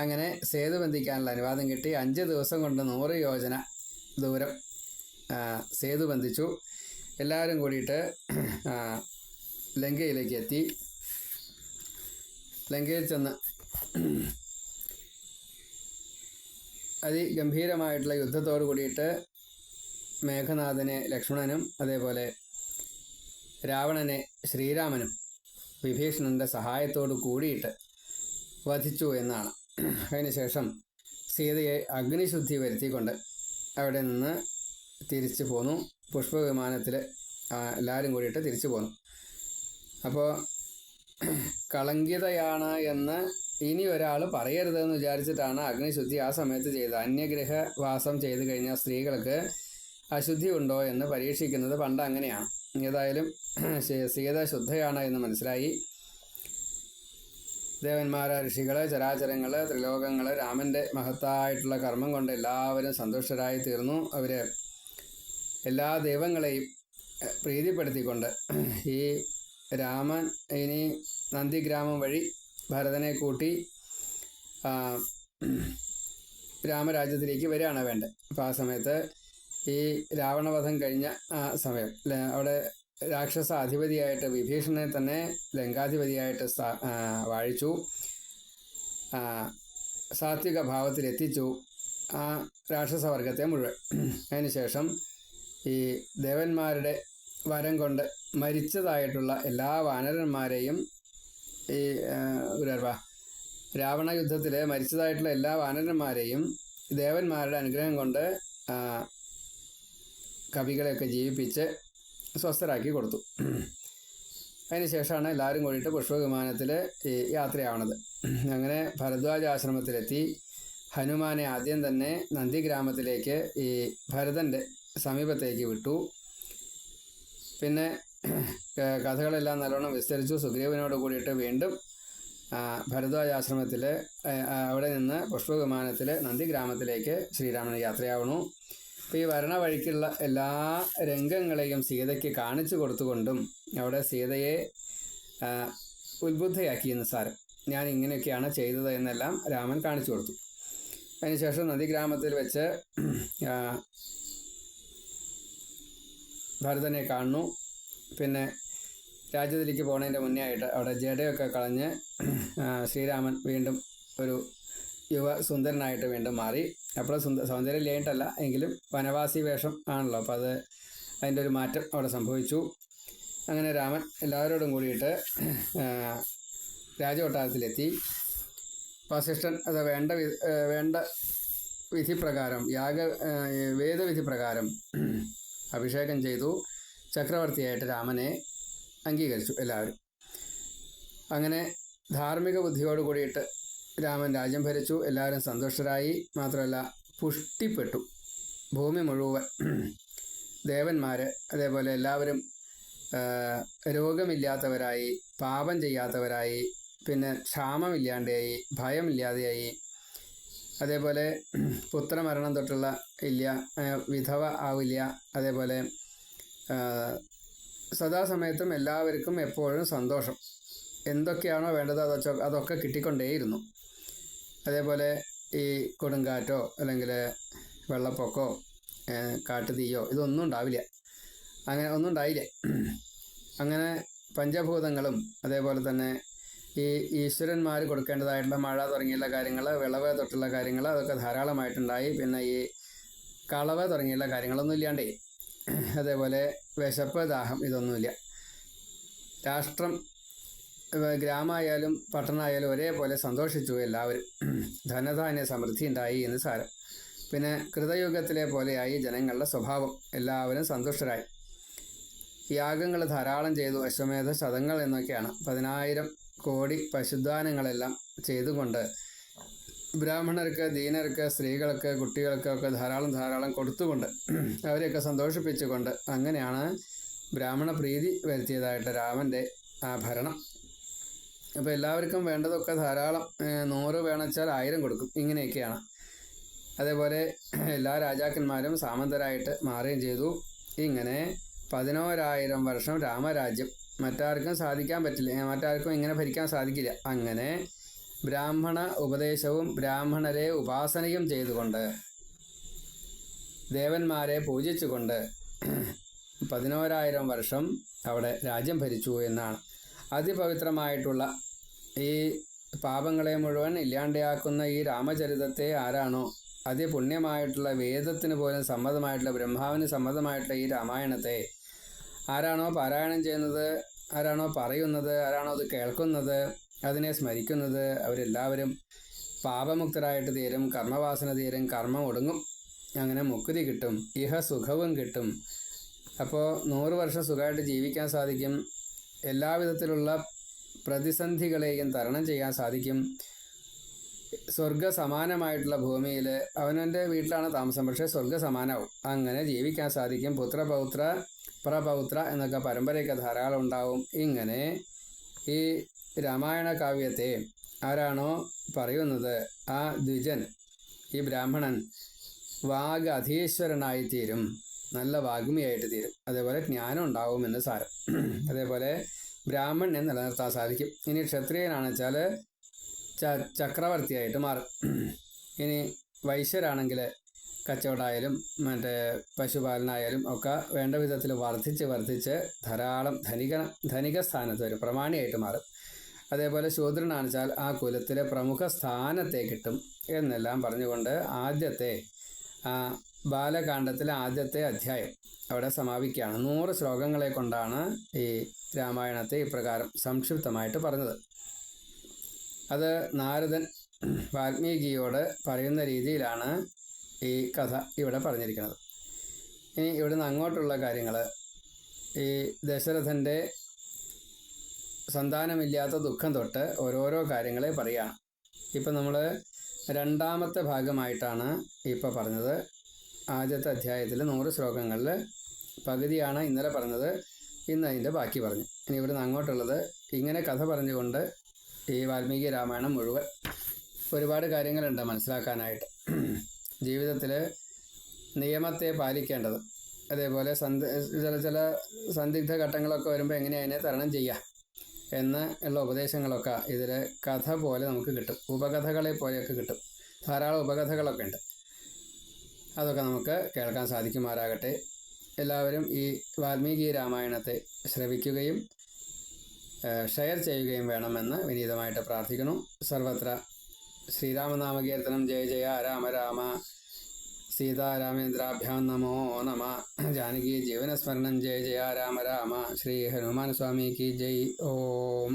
അങ്ങനെ സേതു ബന്ധിക്കാനുള്ള അനുവാദം കിട്ടി. 5 ദിവസം കൊണ്ട് 100 യോജന ദൂരം സേതു ബന്ധിച്ചു. എല്ലാവരും കൂടിയിട്ട് ലങ്കയിലേക്ക് എത്തി. ലങ്കയിൽ ചെന്ന് അതിഗംഭീരമായിട്ടുള്ള യുദ്ധത്തോട് കൂടിയിട്ട് മേഘനാഥനെ ലക്ഷ്മണനും അതേപോലെ രാവണനെ ശ്രീരാമനും വിഭീഷണൻ്റെ സഹായത്തോട് കൂടിയിട്ട് വധിച്ചു എന്നാണ്. അതിനുശേഷം സീതയെ അഗ്നിശുദ്ധി വരുത്തിക്കൊണ്ട് അവിടെ നിന്ന് തിരിച്ചു പോന്നു. പുഷ്പവിമാനത്തിൽ എല്ലാവരും കൂടിയിട്ട് തിരിച്ചു പോന്നു. അപ്പോൾ കളങ്കിതയാണ് എന്ന് ഇനി ഒരാൾ പറയരുതെന്ന് വിചാരിച്ചിട്ടാണ് അഗ്നിശുദ്ധി ആ സമയത്ത് ചെയ്തത്. അന്യഗ്രഹവാസം ചെയ്തു കഴിഞ്ഞാൽ സ്ത്രീകൾക്ക് അശുദ്ധി ഉണ്ടോ എന്ന് പരീക്ഷിക്കുന്നത് പണ്ട് അങ്ങനെയാണ്. ഏതായാലും സീത ശുദ്ധയാണ് എന്ന് മനസ്സിലായി. ദേവന്മാര, ഋഷികൾ, ചരാചരങ്ങൾ, ത്രിലോകങ്ങൾ രാമൻ്റെ മഹത്തായിട്ടുള്ള കർമ്മം കൊണ്ട് എല്ലാവരും സന്തുഷ്ടരായി തീർന്നു. അവർ എല്ലാ ദൈവങ്ങളെയും പ്രീതിപ്പെടുത്തിക്കൊണ്ട് ഈ രാമൻ ഇനി നന്ദിഗ്രാമം വഴി ഭരതനെ കൂട്ടി രാമരാജ്യത്തിലേക്ക് വരികയാണ് വേണ്ടത്. അപ്പോൾ ആ സമയത്ത് ഈ രാവണവധം കഴിഞ്ഞ ആ സമയം അവിടെ രാക്ഷസ അധിപതിയായിട്ട് വിഭീഷണനെ തന്നെ ലങ്കാധിപതിയായിട്ട് വാഴിച്ചു. സാത്വിക ഭാവത്തിലെത്തിച്ചു ആ രാക്ഷസവർഗത്തെ മുഴുവൻ. അതിനുശേഷം ഈ ദേവന്മാരുടെ വരം കൊണ്ട് മരിച്ചതായിട്ടുള്ള എല്ലാ വാനരന്മാരെയും ഈ രാവണ യുദ്ധത്തിൽ മരിച്ചതായിട്ടുള്ള എല്ലാ വാനരന്മാരെയും ദേവന്മാരുടെ അനുഗ്രഹം കൊണ്ട് കവികളെയൊക്കെ ജീവിപ്പിച്ച് സ്വസ്ഥരാക്കി കൊടുത്തു. അതിനുശേഷമാണ് എല്ലാവരും കൂടിയിട്ട് പുഷ്പവിമാനത്തിൽ ഈ യാത്രയാവണത്. അങ്ങനെ ഭരദ്വാജ ആശ്രമത്തിലെത്തി. ഹനുമാനെ ആദ്യം തന്നെ നന്ദിഗ്രാമത്തിലേക്ക് ഈ ഭരതൻ്റെ സമീപത്തേക്ക് വിട്ടു. പിന്നെ കഥകളെല്ലാം നല്ലോണം വിസ്തരിച്ചു. സുഗ്രീവനോട് കൂടിയിട്ട് വീണ്ടും ഭരദ്വാജാശ്രമത്തിൽ അവിടെ നിന്ന് പുഷ്പവിമാനത്തിൽ നന്ദിഗ്രാമത്തിലേക്ക് ശ്രീരാമൻ യാത്രയാവണു. അപ്പോൾ ഈ വരണ വഴിക്കുള്ള എല്ലാ രംഗങ്ങളെയും സീതയ്ക്ക് കാണിച്ചു കൊടുത്തുകൊണ്ടും അവിടെ സീതയെ ഉത്ബുദ്ധയാക്കിയെന്ന് സാരം. ഞാൻ ഇങ്ങനെയൊക്കെയാണ് ചെയ്തത് എന്നെല്ലാം രാമൻ കാണിച്ചു കൊടുത്തു. അതിനുശേഷം നന്ദിഗ്രാമത്തിൽ വെച്ച് ഭരതനെ കാണുന്നു. പിന്നെ രാജ്യത്തിലേക്ക് പോകുന്നതിൻ്റെ മുന്നേ ആയിട്ട് അവിടെ ജഡയൊക്കെ കളഞ്ഞ് ശ്രീരാമൻ വീണ്ടും ഒരു യുവ സുന്ദരനായിട്ട് വീണ്ടും മാറി. അപ്പോൾ സൗന്ദര്യം ലേട്ടല്ല എങ്കിലും വനവാസി വേഷം ആണല്ലോ, അപ്പോൾ അതിൻ്റെ ഒരു മാറ്റം അവിടെ സംഭവിച്ചു. അങ്ങനെ രാമൻ എല്ലാവരോടും കൂടിയിട്ട് രാജകൊട്ടാരത്തിലെത്തി. വസിഷ്ഠൻ അത് വേണ്ട വിധിപ്രകാരം വേദവിധി പ്രകാരം അഭിഷേകം ചെയ്തു. ചക്രവർത്തിയായിട്ട് രാമനെ അംഗീകരിച്ചു എല്ലാവരും. അങ്ങനെ ധാർമ്മിക ബുദ്ധിയോട് കൂടിയിട്ട് രാമൻ രാജ്യം ഭരിച്ചു. എല്ലാവരും സന്തുഷ്ടരായി. മാത്രമല്ല പുഷ്ടിപ്പെട്ടു ഭൂമി മുഴുവൻ. ദേവന്മാർ അതേപോലെ എല്ലാവരും രോഗമില്ലാത്തവരായി, പാപം ചെയ്യാത്തവരായി, പിന്നെ ക്ഷാമമില്ലാണ്ടായി, ഭയമില്ലാതെയായി. അതേപോലെ പുത്രമരണം തൊട്ടുള്ള ഇല്ല, വിധവ ആവില്ല. അതേപോലെ സദാസമയത്തും എല്ലാവർക്കും എപ്പോഴും സന്തോഷം. എന്തൊക്കെയാണോ വേണ്ടത് അതൊക്കെ കിട്ടിക്കൊണ്ടേയിരുന്നു. അതേപോലെ ഈ കൊടുങ്കാറ്റോ അല്ലെങ്കിൽ വെള്ളപ്പൊക്കമോ കാട്ടുതീയോ ഇതൊന്നും ഉണ്ടാവില്ല. അങ്ങനെ ഒന്നും ഉണ്ടായില്ല. അങ്ങനെ പഞ്ചഭൂതങ്ങളും അതേപോലെ തന്നെ ഈ ഈശ്വരന്മാർ കൊടുക്കേണ്ടതായിട്ടുള്ള മഴ തുടങ്ങിയുള്ള കാര്യങ്ങൾ, വിളവ് തൊട്ടുള്ള കാര്യങ്ങൾ അതൊക്കെ ധാരാളമായിട്ടുണ്ടായി. പിന്നെ ഈ കളവ് തുടങ്ങിയുള്ള കാര്യങ്ങളൊന്നും ഇല്ലാണ്ടേ. അതേപോലെ വിശപ്പ്, ദാഹം ഇതൊന്നുമില്ല. രാഷ്ട്രം ഗ്രാമമായാലും പട്ടണമായാലും ഒരേപോലെ സന്തോഷിച്ചു എല്ലാവരും. ധനധാന്യ സമൃദ്ധി ഉണ്ടായി എന്ന് സാരം. പിന്നെ കൃതയുഗത്തിലെ പോലെയായി ജനങ്ങളുടെ സ്വഭാവം. എല്ലാവരും സന്തുഷ്ടരായി. യാഗങ്ങൾ ധാരാളം ചെയ്തു. അശ്വമേധ ശതങ്ങൾ എന്നൊക്കെയാണ്. 10,000 കോടി പശുദാനങ്ങളെല്ലാം ചെയ്തുകൊണ്ട് ബ്രാഹ്മണർക്ക്, ദീനർക്ക്, സ്ത്രീകൾക്ക്, കുട്ടികൾക്കൊക്കെ ധാരാളം കൊടുത്തുകൊണ്ട് അവരെയൊക്കെ സന്തോഷിപ്പിച്ചുകൊണ്ട് അങ്ങനെയാണ് ബ്രാഹ്മണ പ്രീതി വരുത്തിയതായിട്ട് രാമൻ്റെ ആ ഭരണം. അപ്പോൾ എല്ലാവർക്കും വേണ്ടതൊക്കെ ധാരാളം. 100 വേണമെച്ചാൽ 1000 കൊടുക്കും. ഇങ്ങനെയൊക്കെയാണ്. അതേപോലെ എല്ലാ രാജാക്കന്മാരും സാമന്തരായിട്ട് മാറുകയും ചെയ്തു. ഇങ്ങനെ 11,000 വർഷം രാമരാജ്യം. മറ്റാർക്കും സാധിക്കാൻ പറ്റില്ല, മറ്റാർക്കും ഇങ്ങനെ ഭരിക്കാൻ സാധിക്കില്ല. അങ്ങനെ ബ്രാഹ്മണ ഉപദേശവും ബ്രാഹ്മണരെ ഉപാസനയും ചെയ്തുകൊണ്ട് ദേവന്മാരെ പൂജിച്ചുകൊണ്ട് 11,000 വർഷം അവിടെ രാജ്യം ഭരിച്ചു എന്നാണ്. അതിപവിത്രമായിട്ടുള്ള ഈ പാപങ്ങളെ മുഴുവൻ ഇല്ലാണ്ടാക്കുന്ന ഈ രാമചരിതത്തെ ആരാണോ, അതിപുണ്യമായിട്ടുള്ള വേദത്തിന് പോലും സമ്മതമായിട്ടുള്ള, ബ്രഹ്മാവിന് സമ്മതമായിട്ടുള്ള ഈ രാമായണത്തെ ആരാണോ പാരായണം ചെയ്യുന്നത്, ആരാണോ പറയുന്നത്, ആരാണോ അത് കേൾക്കുന്നത്, അതിനെ സ്മരിക്കുന്നത്, അവരെല്ലാവരും പാപമുക്തരായിട്ട് തീരും. കർമ്മവാസന തീരും. കർമ്മം ഒടുങ്ങും. അങ്ങനെ മുക്തി കിട്ടും. ഇഹ സുഖവും കിട്ടും. അപ്പോൾ 100 വർഷം സുഖമായിട്ട് ജീവിക്കാൻ സാധിക്കും. എല്ലാവിധത്തിലുള്ള പ്രതിസന്ധികളെയും തരണം ചെയ്യാൻ സാധിക്കും. സ്വർഗ സമാനമായിട്ടുള്ള ഭൂമിയിൽ അവനവൻ്റെ വീട്ടിലാണ് താമസം, പക്ഷേ സ്വർഗ സമാനമാവും. അങ്ങനെ ജീവിക്കാൻ സാധിക്കും. പുത്രപൗത്ര പ്രപൗത്ര എന്നൊക്കെ പരമ്പരയൊക്കെ ധാരാളം ഉണ്ടാവും. ഇങ്ങനെ ഈ രാമായണ കാവ്യത്തെ ആരാണോ പറയുന്നത് ആ ദ്വിജൻ, ഈ ബ്രാഹ്മണൻ വാഗ് അധീശ്വരനായിത്തീരും. നല്ല വാഗ്മിയായിട്ട് തീരും. അതേപോലെ ജ്ഞാനം ഉണ്ടാവുമെന്ന് സാരം. അതേപോലെ ബ്രാഹ്മണനെ നിലനിർത്താൻ സാധിക്കും. ഇനി ക്ഷത്രിയനാണെന്ന് വെച്ചാൽ ചക്രവർത്തിയായിട്ട് മാറും. ഇനി വൈശ്യരാണെങ്കിൽ കച്ചവടമായാലും മറ്റേ പശുപാലനായാലും ഒക്കെ വേണ്ട വിധത്തിൽ വർദ്ധിച്ച് ധാരാളം ധനിക സ്ഥാനത്ത് വരും, പ്രമാണിയായിട്ട് മാറും. അതേപോലെ ശൂദ്രനാണെന്ന് വെച്ചാൽ ആ കുലത്തിലെ പ്രമുഖ സ്ഥാനത്തെ കിട്ടും എന്നെല്ലാം പറഞ്ഞുകൊണ്ട് ആദ്യത്തെ ബാലകാണ്ഡത്തിലെ ആദ്യത്തെ അധ്യായം അവിടെ സമാപിക്കുകയാണ്. 100 ശ്ലോകങ്ങളെ കൊണ്ടാണ് ഈ രാമായണത്തെ ഇപ്രകാരം സംക്ഷിപ്തമായിട്ട് പറഞ്ഞത്. അത് നാരദൻ വാൽമീകിയോട് പറയുന്ന രീതിയിലാണ് ഈ കഥ ഇവിടെ പറഞ്ഞിരിക്കുന്നത്. ഇനി ഇവിടുന്ന് അങ്ങോട്ടുള്ള കാര്യങ്ങൾ, ഈ ദശരഥൻ്റെ സന്താനമില്ലാത്ത ദുഃഖം തൊട്ട് ഓരോരോ കാര്യങ്ങളെ പറയുകയാണ്. ഇപ്പം നമ്മൾ 2ാമത്തെ ഭാഗമായിട്ടാണ് ഇപ്പോൾ പറഞ്ഞത്. ആദ്യത്തെ അധ്യായത്തിൽ 100 ശ്ലോകങ്ങളിൽ പകുതിയാണ് ഇന്നലെ പറഞ്ഞത്. ഇന്ന് അതിൻ്റെ ബാക്കി പറഞ്ഞു. ഇനി ഇവിടുന്ന് അങ്ങോട്ടുള്ളത് ഇങ്ങനെ കഥ പറഞ്ഞുകൊണ്ട് ഈ വാൽമീകി രാമായണം മുഴുവൻ ഒരുപാട് കാര്യങ്ങളുണ്ട് മനസ്സിലാക്കാനായിട്ട്. ജീവിതത്തിൽ നിയമത്തെ പാലിക്കേണ്ടത്, അതേപോലെ ചില സന്ദിഗ്ധ ഘട്ടങ്ങളൊക്കെ വരുമ്പോൾ എങ്ങനെ അതിനെ തരണം ചെയ്യുക എന്ന് ഉള്ള ഉപദേശങ്ങളൊക്കെ ഇതിൽ കഥ പോലെ നമുക്ക് കിട്ടും. ഉപകഥകളെ പോലെയൊക്കെ കിട്ടും. ധാരാളം ഉപകഥകളൊക്കെ ഉണ്ട്. അതൊക്കെ നമുക്ക് കേൾക്കാൻ സാധിക്കുമാറാകട്ടെ. എല്ലാവരും ഈ വാൽമീകി രാമായണത്തെ ശ്രവിക്കുകയും ഷെയർ ചെയ്യുകയും വേണമെന്ന് വിനീതമായിട്ട് പ്രാർത്ഥിക്കുന്നു. സർവത്ര ശ്രീരാമനാമകീർത്തനം. ജയ ജയ രാമ രാമ. സീതാരാമേന്ദ്രാഭ്യാം നമോ നമ. ജാനകി ജീവനസ്മരണം. ജയ ജയ രാമ രാമ. ശ്രീ ഹനുമാൻ സ്വാമി കി ജയ്. ഓം.